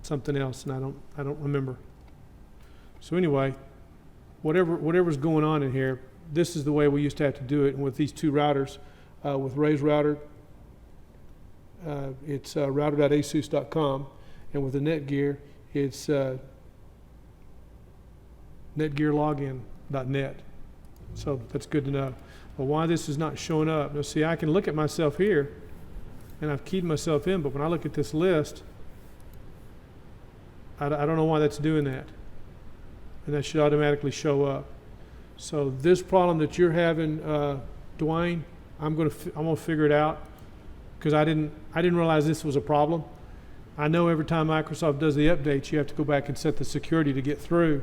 something else, and I don't remember. So anyway, whatever's going on in here, this is the way we used to have to do it. And with these two routers, with Ray's router, it's router.asus.com, and with the Netgear, it's netgearlogin.net. So that's good to know. But why this is not showing up? Now see, I can look at myself here, and I've keyed myself in, but when I look at this list, I don't know why that's doing that. And that should automatically show up. So this problem that you're having, Dwayne, I'm gonna figure it out, because I didn't realize this was a problem. I know every time Microsoft does the updates, you have to go back and set the security to get through,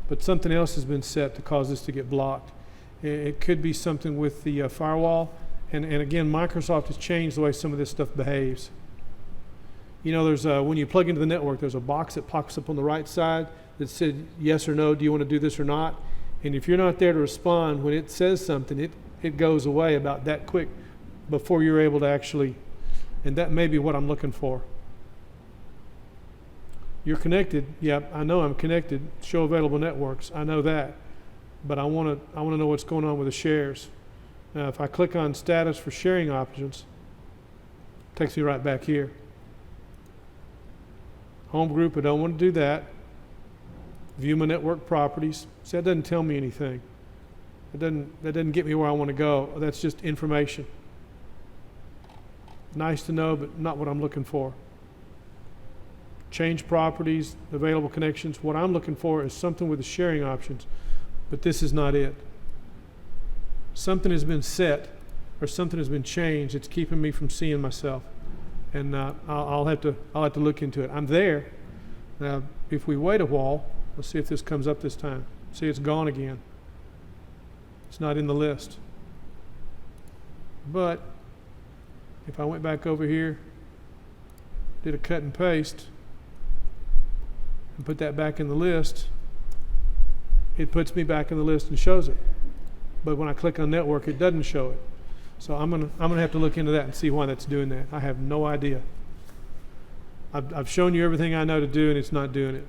but something else has been set to cause this to get blocked. It could be something with the firewall, and again, Microsoft has changed the way some of this stuff behaves. You know, there's when you plug into the network, there's a box that pops up on the right side that said yes or no, do you want to do this or not? And if you're not there to respond when it says something, it goes away about that quick before you're able to actually, and that may be what I'm looking for. You're connected. Yep, I know I'm connected. Show available networks. I know that, but I want to know what's going on with the shares. Now, if I click on status for sharing options, it takes me right back here. Home group, I don't want to do that. View my network properties. See, that doesn't tell me anything. That doesn't get me where I want to go. That's just information. Nice to know, but not what I'm looking for. change properties, available connections. What I'm looking for is something with the sharing options, but this is not it. Something has been set or something has been changed. It's keeping me from seeing myself, and I'll have to look into it. I'm there. Now, if we wait a while, let's see if this comes up this time. See, it's gone again. It's not in the list. But if I went back over here, did a cut and paste, and put that back in the list, it puts me back in the list and shows it. But when I click on network, it doesn't show it. So I'm gonna have to look into that and see why that's doing that. I have no idea. I've shown you everything I know to do, and it's not doing it.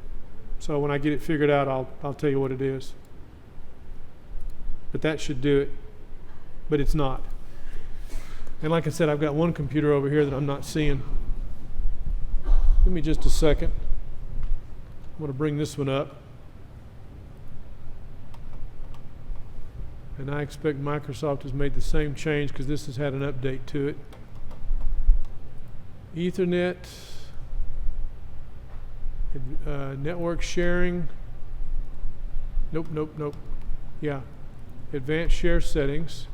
So when I get it figured out, I'll tell you what it is. But that should do it, but it's not. And like I said, I've got one computer over here that I'm not seeing. Give me just a second. I'm going to bring this one up. And I expect Microsoft has made the same change because this has had an update to it. Ethernet, network sharing. Nope. Yeah. Advanced share settings.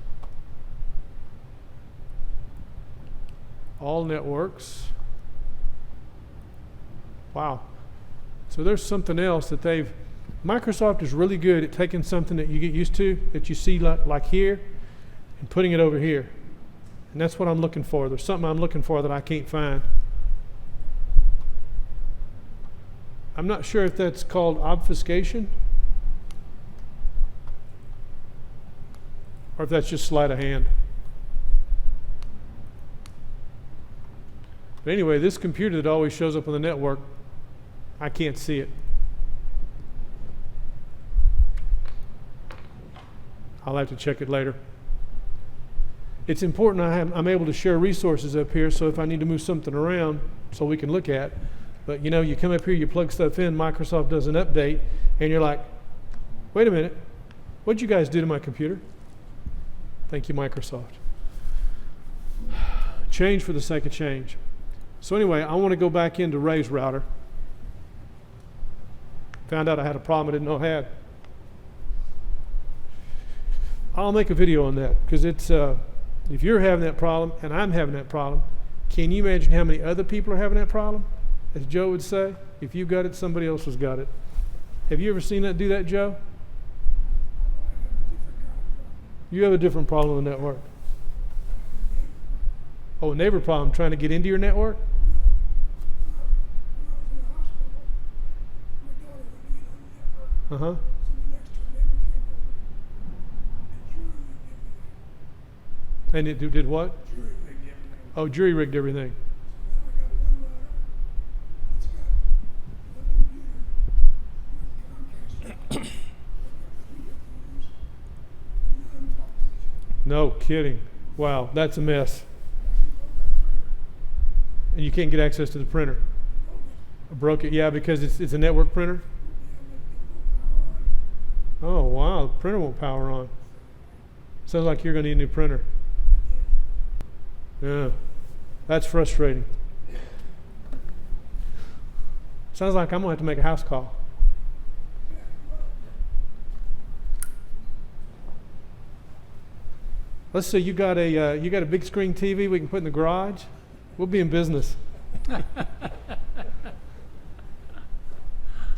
All networks. Wow. So there's something else that Microsoft is really good at taking something that you get used to, that you see like here, and putting it over here. And that's what I'm looking for. There's something I'm looking for that I can't find. I'm not sure if that's called obfuscation, or if that's just sleight of hand. But anyway, this computer that always shows up on the network, I can't see it. I'll have to check it later. It's important I'm able to share resources up here, so if I need to move something around so we can look at. But you come up here, you plug stuff in, Microsoft does an update, and you're like, wait a minute, what'd you guys do to my computer? Thank you, Microsoft. Change for the sake of change. So anyway, I want to go back into Ray's router. Found out I had a problem I didn't know I had. I'll make a video on that because it's if you're having that problem and I'm having that problem, can you imagine how many other people are having that problem? As Joe would say, if you got it, somebody else has got it. Have you ever seen that do that, Joe? You have a different problem with the network. Oh, a neighbor problem trying to get into your network? Uh-huh. And it did what? Oh, jury rigged everything. No kidding. Wow, that's a mess. And you can't get access to the printer. Broke it, yeah, because it's a network printer. Oh wow, the printer won't power on. Sounds like you're going to need a new printer. Yeah, that's frustrating. Sounds like I'm going to have to make a house call. Let's say you got a big screen TV we can put in the garage. We'll be in business.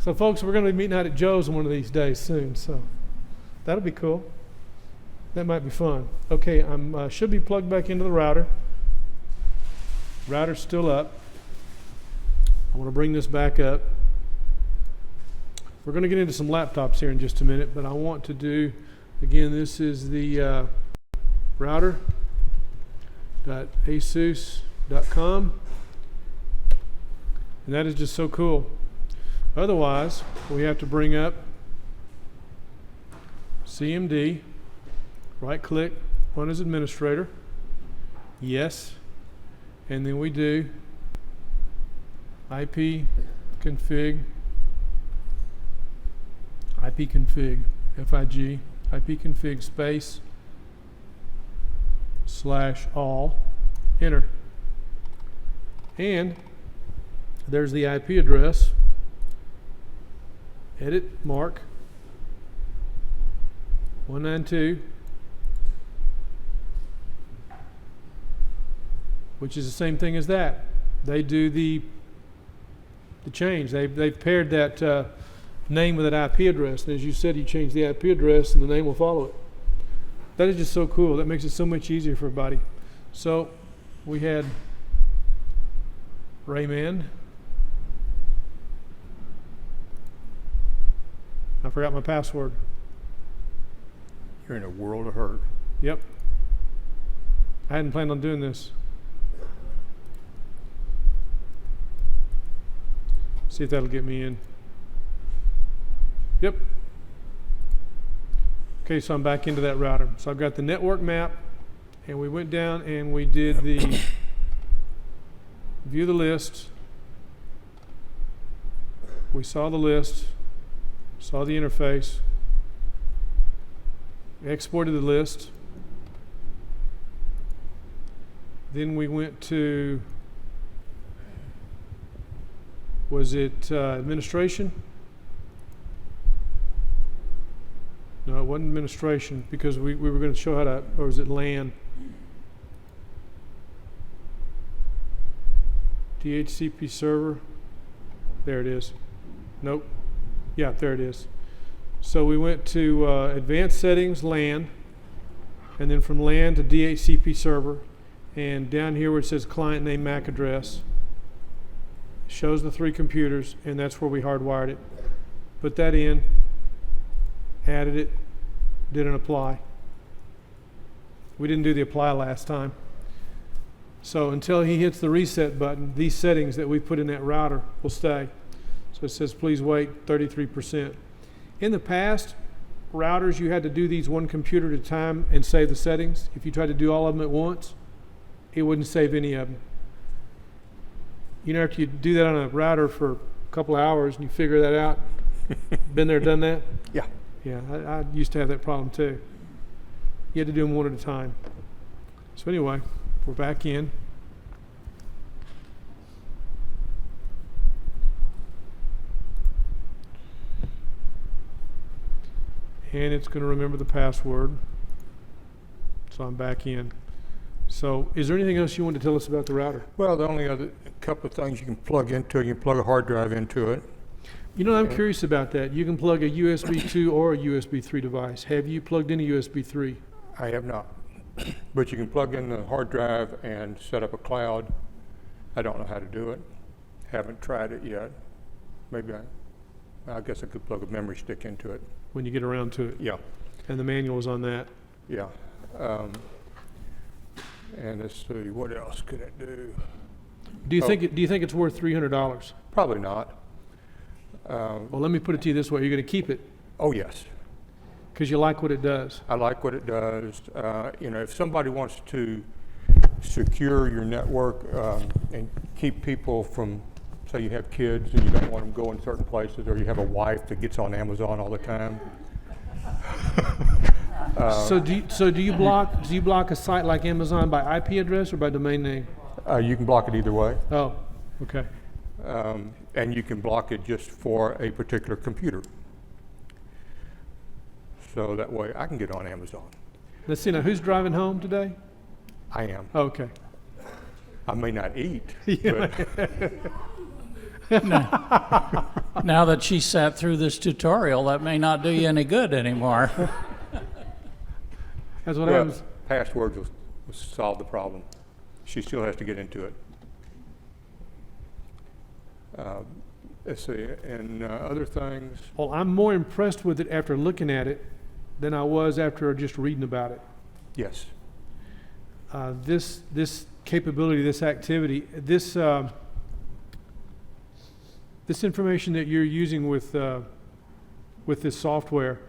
So folks, we're going to be meeting out at Joe's one of these days soon, so that'll be cool. That might be fun. Okay, I'm should be plugged back into the router. Router's still up. I want to bring this back up. We're going to get into some laptops here in just a minute, but I want to do, again, this is the router.asus.com, and that is just so cool. Otherwise, we have to bring up CMD, right click, run as administrator, yes, and then we do ipconfig, FIG, ipconfig space /all, enter. And There's the IP address. Edit, mark. 192. Which is the same thing as that. They do the change. They've paired that name with that IP address. And as you said, you change the IP address and the name will follow it. That is just so cool. That makes it so much easier for everybody. So we had Rayman. I forgot my password. You're in a world of hurt. Yep. I hadn't planned on doing this. See if that'll get me in. Yep. Okay, so I'm back into that router. So I've got the network map, and we went down and we did the view the list. We saw the list, saw the interface, exported the list. Then we went to, was it administration? No, it wasn't administration because we were going to show how to, or was it LAN? DHCP server. There it is. Nope. Yeah, there it is. So we went to advanced settings, LAN, and then from LAN to DHCP server, and down here where it says client name MAC address, shows the 3 computers, and that's where we hardwired it. Put that in, added it, did an apply. We didn't do the apply last time. So until he hits the reset button, these settings that we put in that router will stay. So it says please wait 33%. In the past, routers, you had to do these one computer at a time and save the settings. If you tried to do all of them at once, it wouldn't save any of them. You know, after you do that on a router for a couple of hours and you figure that out, been there, done that? Yeah. Yeah, I used to have that problem too. You had to do them one at a time. So anyway, we're back in. And it's going to remember the password. So I'm back in. So is there anything else you want to tell us about the router? Well, the only other couple of things you can plug into it, you can plug a hard drive into it. You know, I'm curious about that. You can plug a USB 2 or a USB 3 device. Have you plugged in a USB 3? I have not. But you can plug in the hard drive and set up a cloud. I don't know how to do it. Haven't tried it yet. Maybe I guess I could plug a memory stick into it. When you get around to it. Yeah. And the manual is on that. Yeah. And let's see, what else could I do? Do you think it's worth $300? Probably not. Well, let me put it to you this way: you're going to keep it Oh, yes. because you like what it does. I like what it does. You know, if somebody wants to secure your network and keep people from, say you have kids and you don't want them going certain places, or you have a wife that gets on Amazon all the time. So do you block a site like Amazon by IP address or by domain name? You can block it either way. Oh, okay. And you can block it just for a particular computer. So that way I can get on Amazon. Let's see now. Who's driving home today? I am. Oh, okay. I may not eat, Yeah. but Now that she sat through this tutorial, that may not do you any good anymore. That's what well, happens. passwords will solve the problem. She still has to get into it. Let's see, and other things. Well, I'm more impressed with it after looking at it than I was after just reading about it. Yes. This capability, this activity, this information that you're using with this software,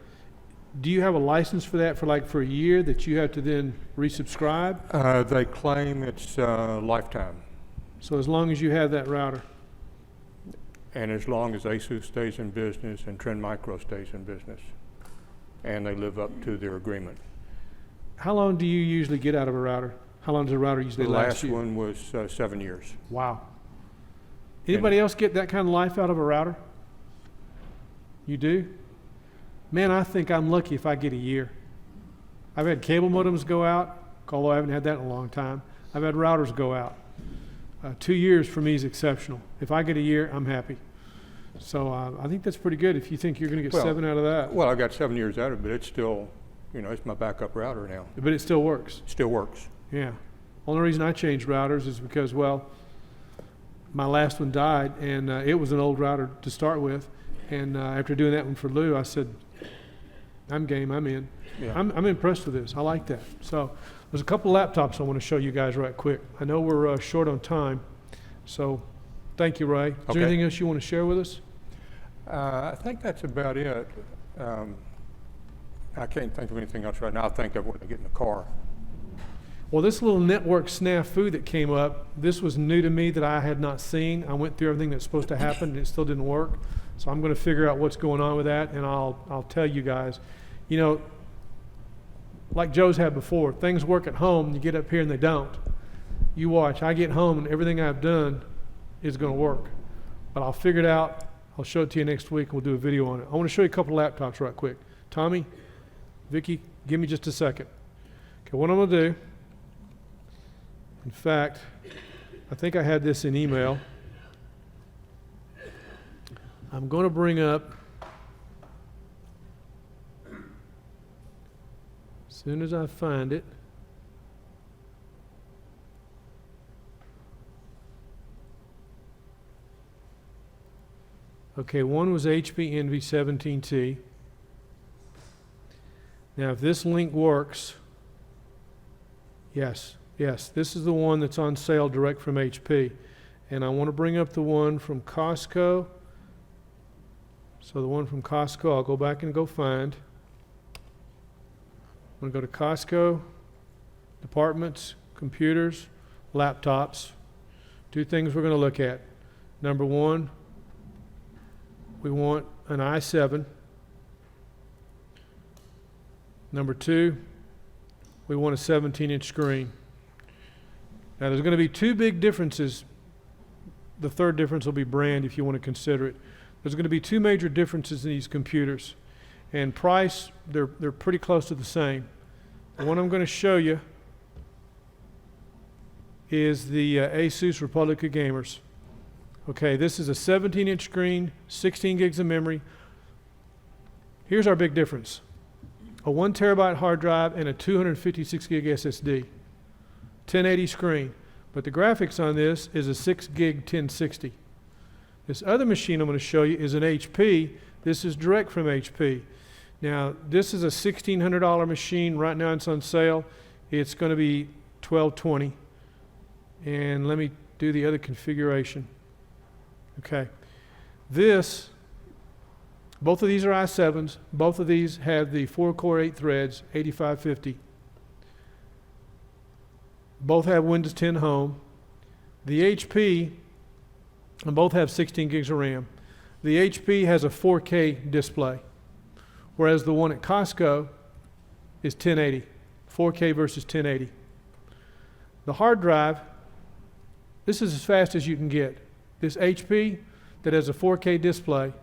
do you have a license for that for a year that you have to then resubscribe? They claim it's lifetime. So as long as you have that router. And as long as Asus stays in business and Trend Micro stays in business, and they live up to their agreement. How long do you usually get out of a router? How long does a router usually The last last you? one was 7 years. Wow. Anybody else get that kind of life out of a router? You do? Man, I think I'm lucky if I get a year. I've had cable modems go out, although I haven't had that in a long time. I've had routers go out. 2 years for me is exceptional. If I get a year, I'm happy. So I think that's pretty good if you think you're going to get Well, 7 out of that. Well, I got 7 years out of it, but it's still, you know, it's my backup router now. But it still works. Still works. Yeah. Only reason I changed routers is because, well, my last one died, and it was an old router to start with. And after doing that one for Lou, I said, I'm game, I'm in. Yeah. I'm impressed with this. I like that. So there's a couple laptops I want to show you guys right quick. I know we're short on time, so thank you, Ray. Is Okay. there anything else you want to share with us? I think that's about it. I can't think of anything else right now. I'll think of when I get in the car. Well, this little network snafu that came up, this was new to me that I had not seen. I went through everything that's supposed to happen, and it still didn't work. So I'm going to figure out what's going on with that, and I'll tell you guys. You know, like Joe's had before, things work at home, you get up here and they don't. You watch, I get home and everything I've done is going to work. But I'll figure it out. I'll show it to you next week, and we'll do a video on it. I want to show you a couple of laptops right quick. Tommy, Vicky, give me just a second. Okay, what I'm going to do, in fact, I think I had this in email. I'm going to bring up, as soon as I find it, okay, one was HP Envy 17T. Now, if this link works, yes, this is the one that's on sale direct from HP. And I want to bring up the one from Costco. So the one from Costco, I'll go back and go find. I'm going to go to Costco, departments, computers, laptops. 2 things we're going to look at. Number 1, we want an i7. Number 2, we want a 17-inch screen. Now there's going to be 2 big differences. The third difference will be brand if you want to consider it. There's going to be 2 major differences in these computers. And price, they're pretty close to the same. The one I'm going to show you is the Asus Republic of Gamers. Okay, this is a 17-inch screen, 16 gigs of memory. Here's our big difference. A 1 terabyte hard drive and a 256 gig SSD. 1080 screen. But the graphics on this is a 6 gig 1060. This other machine I'm going to show you is an HP. This is direct from HP. Now, this is a $1,600 machine. Right now it's on sale. It's going to be $1,220. And let me do the other configuration. Okay. Both of these are i7s. Both of these have the 4-core 8 threads, 8550. Both have Windows 10 Home. The HP, and both have 16 gigs of RAM. The HP has a 4K display, whereas the one at Costco is 1080, 4K versus 1080. The hard drive, this is as fast as you can get. This HP that has a 4K display,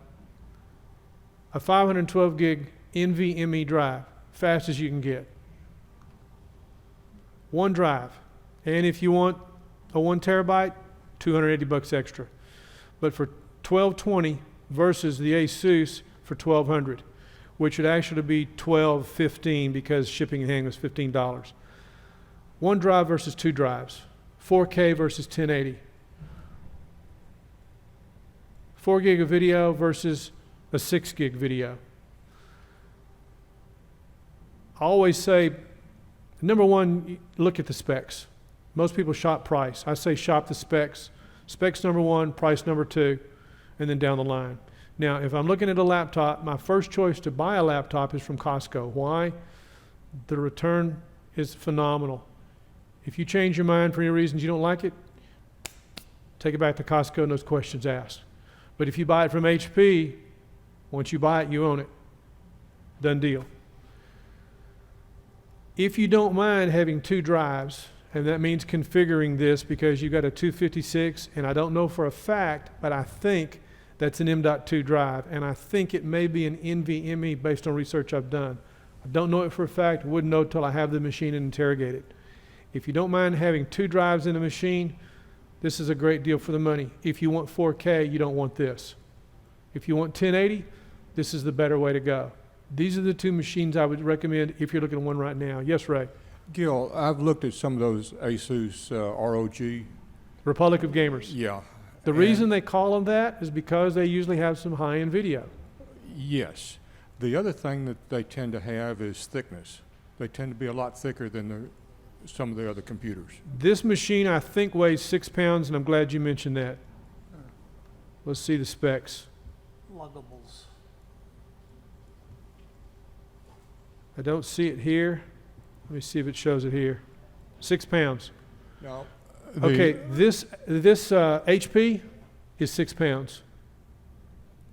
a 512 gig NVMe drive, fast as you can get. One drive. And if you want a 1 terabyte, $280 extra. But for $1,220 versus the Asus for $1,200, which would actually be $1,215 because shipping and handling was $15. 1 drive versus 2 drives. 4K versus 1080. 4 gig of video versus a 6 gig video. I always say, number 1, look at the specs. Most people shop price. I say shop the specs. Specs number 1, price number 2, and then down the line. Now, if I'm looking at a laptop, my first choice to buy a laptop is from Costco. Why? The return is phenomenal. If you change your mind for any reasons you don't like it, take it back to Costco, no questions asked. But if you buy it from HP, once you buy it, you own it. Done deal. If you don't mind having 2 drives, And that means configuring this because you got a 256, and I don't know for a fact, but I think that's an M.2 drive, and I think it may be an NVMe based on research I've done. I don't know it for a fact, wouldn't know till I have the machine and interrogate it. If you don't mind having 2 drives in a machine, this is a great deal for the money. If you want 4K, you don't want this. If you want 1080, this is the better way to go. These are the 2 machines I would recommend if you're looking at one right now. Yes, Ray? Gil, I've looked at some of those Asus ROG. Republic of Gamers. Yeah. The and- reason they call them that is because they usually have some high-end video. Yes. The other thing that they tend to have is thickness. They tend to be a lot thicker than some of the other computers. This machine, I think, weighs 6 pounds, and I'm glad you mentioned that. Let's see the specs. Luggables. I don't see it here. Let me see if it shows it here. 6 pounds. Now, Okay, this HP is 6 pounds.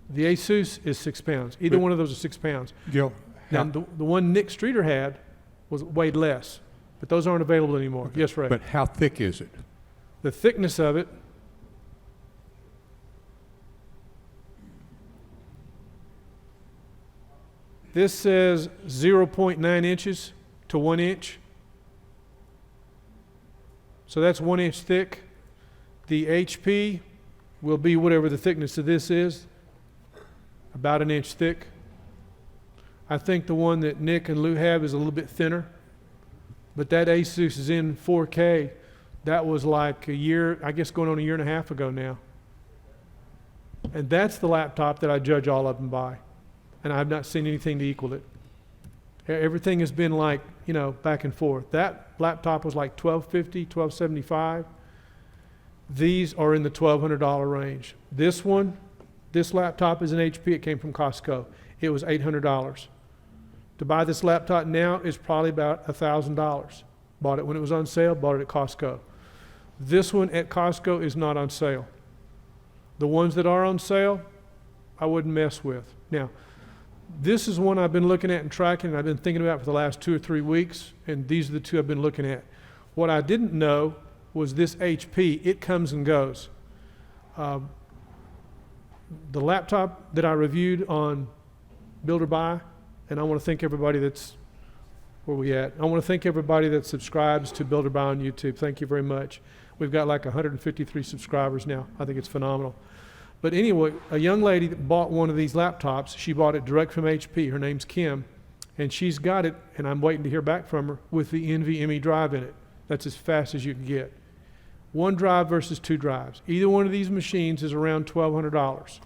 The Asus is 6 pounds. Either But- one of those are 6 pounds. Gil, Now, how- the one Nick Streeter had weighed less, but those aren't available anymore. Yes, Ray? but how thick is it? The thickness of it, this says 0.9 inches to 1 inch. So that's 1 inch thick. The HP will be whatever the thickness of this is, about 1 inch thick. I think the one that Nick and Lou have is a little bit thinner, but that Asus is in 4K. That was like a year, I guess going on a year and a half ago now. And that's the laptop that I judge all of them by. And I've not seen anything to equal it. Everything has been like, you know, back and forth. That laptop was like $1,250, $1,275. These are in the $1,200 range. This one, this laptop is an HP. It came from Costco. It was $800. To buy this laptop now is probably about $1,000. Bought it when it was on sale, bought it at Costco. This one at Costco is not on sale. The ones that are on sale, I wouldn't mess with. Now, this is one I've been looking at and tracking, and I've been thinking about for the last 2 or 3 weeks, and these are the 2 I've been looking at. What I didn't know was this HP, it comes and goes. The laptop that I reviewed on Build or Buy, and I want to thank everybody that's, where we at? I want to thank everybody that subscribes to Build or Buy on YouTube. Thank you very much. We've got like 153 subscribers now. I think it's phenomenal. But anyway, a young lady that bought one of these laptops, she bought it direct from HP. Her name's Kim, and she's got it, and I'm waiting to hear back from her, with the NVMe drive in it. That's as fast as you can get. 1 drive versus 2 drives. Either one of these machines is around $1,200.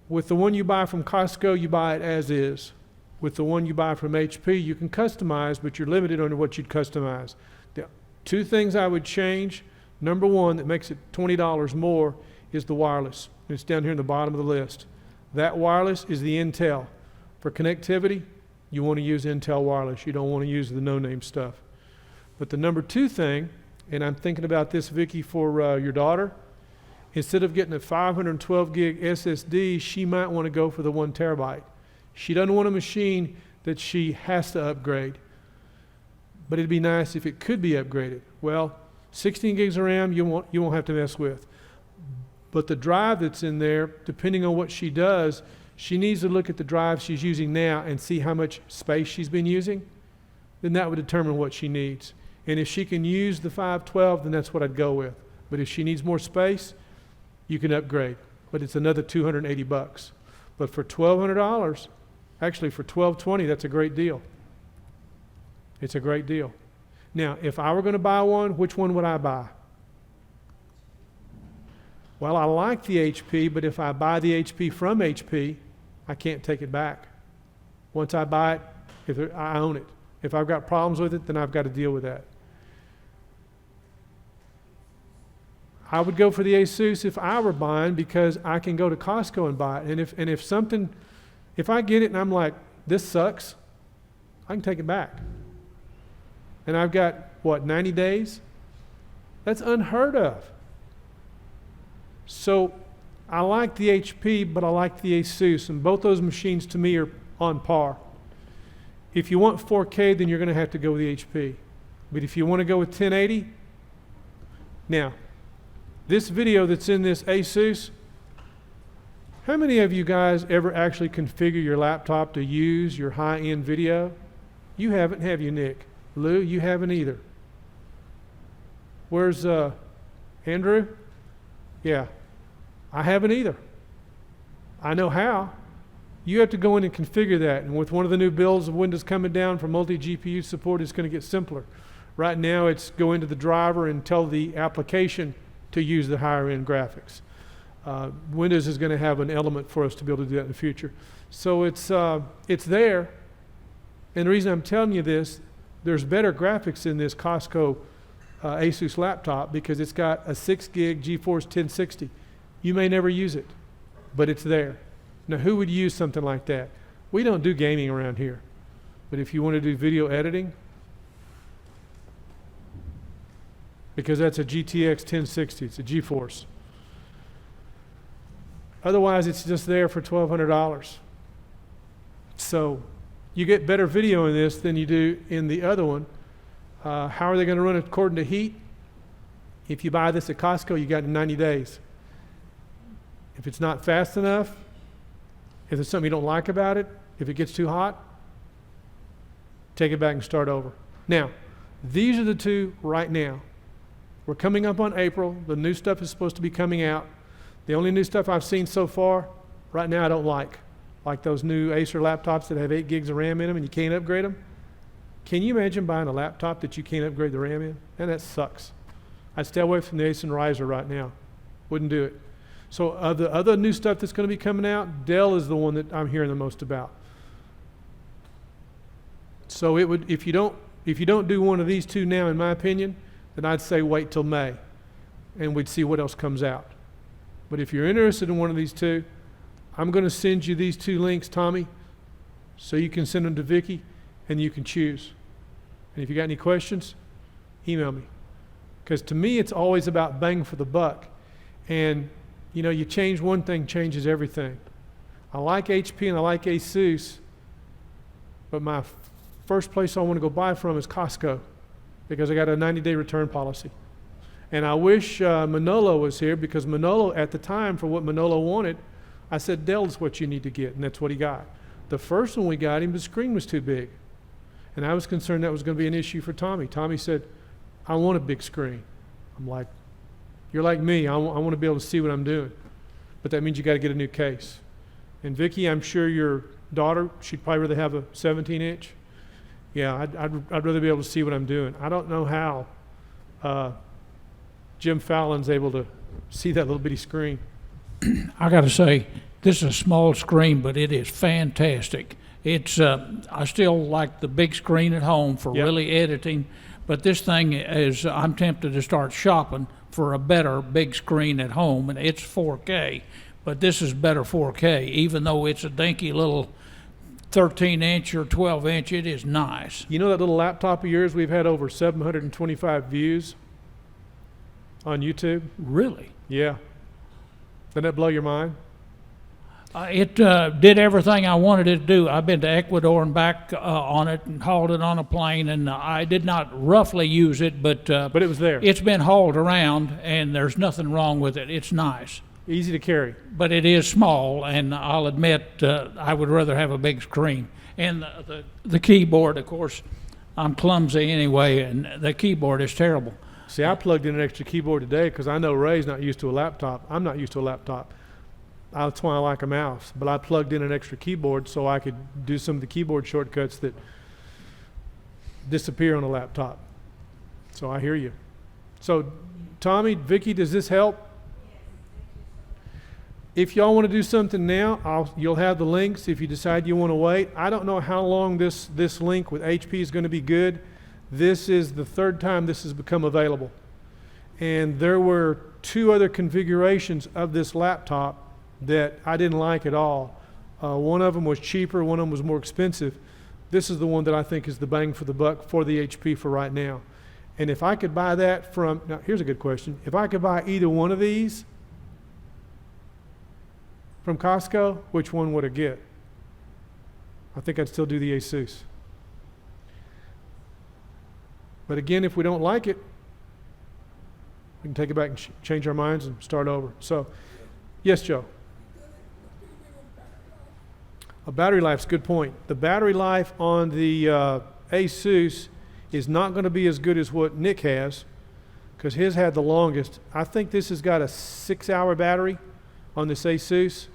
With the one you buy from Costco, you buy it as is. With the one you buy from HP, you can customize, but you're limited on what you'd customize. The 2 things I would change, number 1 that makes it $20 more is the wireless. It's down here in the bottom of the list. That wireless is the Intel. For connectivity, you want to use Intel wireless. You don't want to use the no-name stuff. But the number 2 thing, and I'm thinking about this, Vicki, for your daughter, instead of getting a 512 gig SSD, she might want to go for the 1 terabyte. She doesn't want a machine that she has to upgrade, but it'd be nice if it could be upgraded. Well, 16 gigs of RAM you won't have to mess with. But the drive that's in there, depending on what she does, she needs to look at the drive she's using now and see how much space she's been using. Then that would determine what she needs. And if she can use the 512, then that's what I'd go with. But if she needs more space, you can upgrade. But it's another $280. But for $1,200, actually for $1,220, that's a great deal. It's a great deal. Now, if I were going to buy one, which one would I buy? Well, I like the HP, but if I buy the HP from HP, I can't take it back. Once I buy it, I own it. If I've got problems with it, then I've got to deal with that. I would go for the Asus if I were buying, because I can go to Costco and buy it. And if I get it and I'm like, this sucks, I can take it back. And I've got, 90 days? That's unheard of. So I like the HP, but I like the Asus, and both those machines to me are on par. If you want 4K, then you're going to have to go with the HP. But if you want to go with 1080, now, this video that's in this Asus, how many of you guys ever actually configure your laptop to use your high-end video? You haven't, have you, Nick? Lou, you haven't either. Where's Andrew? Yeah, I haven't either. I know how. You have to go in and configure that, and with one of the new builds of Windows coming down for multi-GPU support, it's going to get simpler. Right now, it's go into the driver and tell the application to use the higher-end graphics. Windows is going to have an element for us to be able to do that in the future. So it's there, and the reason I'm telling you this, there's better graphics in this Costco Asus laptop because it's got a 6 gig GeForce 1060. You may never use it, but it's there. Now, who would use something like that? We don't do gaming around here, but if you want to do video editing, because that's a GTX 1060, it's a GeForce. Otherwise, it's just there for $1,200. So you get better video in this than you do in the other one. How are they going to run it according to heat? If you buy this at Costco, you got it in 90 days. If it's not fast enough, if there's something you don't like about it, if it gets too hot, take it back and start over. Now, these are the two right now. We're coming up on April. The new stuff is supposed to be coming out. The only new stuff I've seen so far, right now I don't like those new Acer laptops that have 8 gigs of RAM in them and you can't upgrade them. Can you imagine buying a laptop that you can't upgrade the RAM in? And that sucks. I'd stay away from the Acer Riser right now. Wouldn't do it. So the other new stuff that's going to be coming out, Dell is the one that I'm hearing the most about. So it would, if you don't do one of these two now, in my opinion, then I'd say wait till May, and we'd see what else comes out. But if you're interested in one of these two, I'm going to send you these two links, Tommy, so you can send them to Vicki, and you can choose. And if you got any questions, email me. Because to me, it's always about bang for the buck. And, you know, you change one thing, changes everything. I like HP and I like Asus, but my first place I want to go buy from is Costco, because I got a 90-day return policy. And I wish Manolo was here, because Manolo, at the time, for what Manolo wanted, I said, Dell's what you need to get, and that's what he got. The first one we got him, the screen was too big. And I was concerned that was going to be an issue for Tommy. Tommy said, I want a big screen. I'm like, you're like me, I want to be able to see what I'm doing. But that means you got to get a new case. And Vicki, I'm sure your daughter, she'd probably rather have a 17-inch. Yeah, I'd rather be able to see what I'm doing. I don't know how Jim Fallon's able to see that little bitty screen. I got to say, this is a small screen, but it is fantastic. It's I still like the big screen at home for Yep. really editing, but this thing is, I'm tempted to start shopping for a better big screen at home, and it's 4K, but this is better 4K, even though it's a dinky little 13-inch or 12-inch, it is nice. You know that little laptop of yours, we've had over 725 views on YouTube? Really? Yeah. Doesn't that blow your mind? It did everything I wanted it to do. I've been to Ecuador and back on it and hauled it on a plane, and I did not roughly use it, but But it was there. it's been hauled around, and there's nothing wrong with it. It's nice. Easy to carry. But it is small, and I'll admit I would rather have a big screen. And the keyboard, of course, I'm clumsy anyway, and the keyboard is terrible. See, I plugged in an extra keyboard today because I know Ray's not used to a laptop. I'm not used to a laptop. That's why I like a mouse. But I plugged in an extra keyboard so I could do some of the keyboard shortcuts that disappear on a laptop. So I hear you. So, Tommy, Vicki, does this help? If y'all want to do something now, you'll have the links if you decide you want to wait. I don't know how long this link with HP is going to be good. This is the third time this has become available. And there were 2 other configurations of this laptop that I didn't like at all. One of them was cheaper, one of them was more expensive. This is the one that I think is the bang for the buck for the HP for right now. And if I could buy that from, now here's a good question. If I could buy either one of these from Costco, which one would I get? I think I'd still do the Asus. But again, if we don't like it, we can take it back and change our minds and start over. So, yes, Joe. A battery life's a good point. The battery life on the Asus is not going to be as good as what Nick has, because his had the longest. I think this has got a 6-hour battery on this Asus.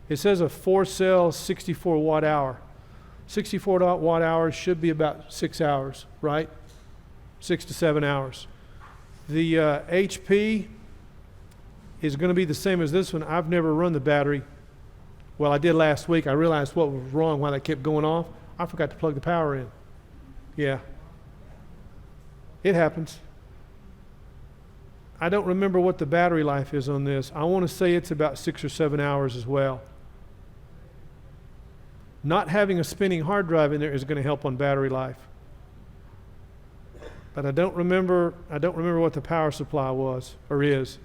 It says a 4-cell 64 watt hour. 64 watt hours should be about 6 hours, right? 6 to 7 hours. The HP is going to be the same as this one. I've never run the battery. Well, I did last week. I realized what was wrong, why that kept going off. I forgot to plug the power in. Yeah. It happens. I don't remember what the battery life is on this. I want to say it's about 6 or 7 hours as well. Not having a spinning hard drive in there is going to help on battery life. But I don't remember what the power supply was or is.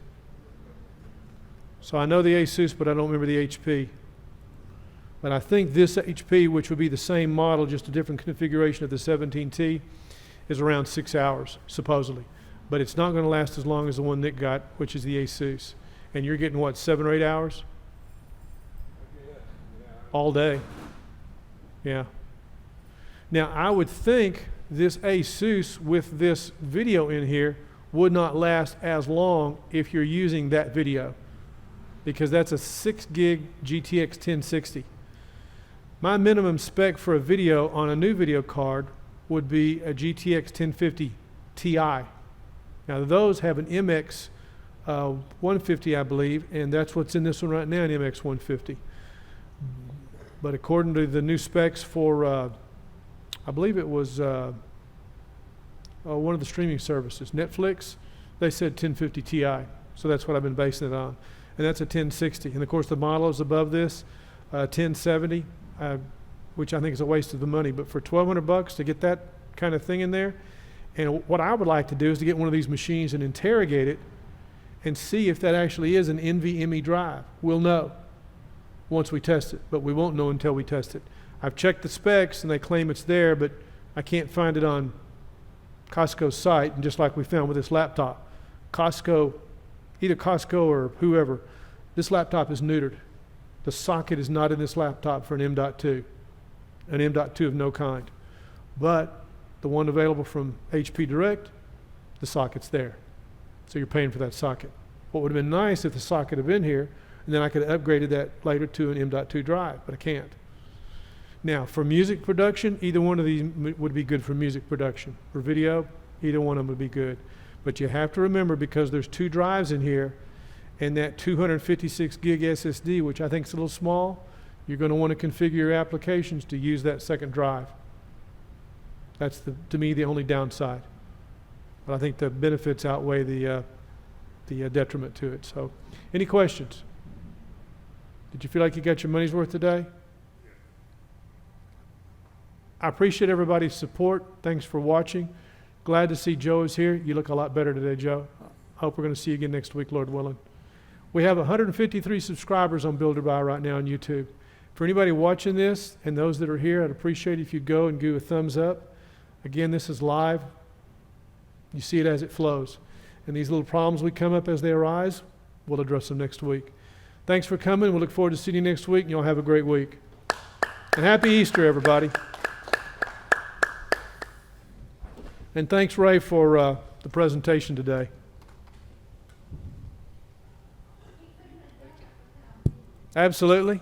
So I know the Asus, but I don't remember the HP. But I think this HP, which would be the same model, just a different configuration of the 17T, is around 6 hours, supposedly. But it's not going to last as long as the one Nick got, which is the Asus. And you're getting, what, 7 or 8 hours? All day. Yeah. Now, I would think this Asus with this video in here would not last as long if you're using that video, because that's a 6 gig GTX 1060. My minimum spec for a video on a new video card would be a GTX 1050 Ti. Now those have an MX 150, I believe, and that's what's in this one right now, an MX 150. But according to the new specs for, I believe it was one of the streaming services, Netflix, they said 1050 Ti. So that's what I've been basing it on. And that's a 1060. And of course the model is above this, 1070. Which I think is a waste of the money, but for $1,200 to get that kind of thing in there, and what I would like to do is to get one of these machines and interrogate it and see if that actually is an NVMe drive. We'll know once we test it, but we won't know until we test it. I've checked the specs and they claim it's there, but I can't find it on Costco's site, and just like we found with this laptop, Costco, either Costco or whoever, this laptop is neutered. The socket is not in this laptop for an M.2, an M.2 of no kind. But the one available from HP Direct, the socket's there. So you're paying for that socket. What would have been nice if the socket had been here, and then I could have upgraded that later to an M.2 drive, but I can't. Now, for music production, either one of these would be good for music production. For video, either one of them would be good. But you have to remember, because there's 2 drives in here, and that 256 gig SSD, which I think is a little small, you're going to want to configure your applications to use that second drive. That's, to me, the only downside. But I think the benefits outweigh the detriment to it. So, any questions? Did you feel like you got your money's worth today? I appreciate everybody's support. Thanks for watching. Glad to see Joe is here. You look a lot better today, Joe. I hope we're going to see you again next week, Lord willing. We have 153 subscribers on Builder-Buy right now on YouTube. For anybody watching this and those that are here, I'd appreciate if you go and give a thumbs up. Again, this is live. You see it as it flows. And these little problems we come up as they arise, we'll address them next week. Thanks for coming. We'll look forward to seeing you next week, and y'all have a great week. And happy Easter, everybody. And thanks, Ray, for the presentation today. Absolutely.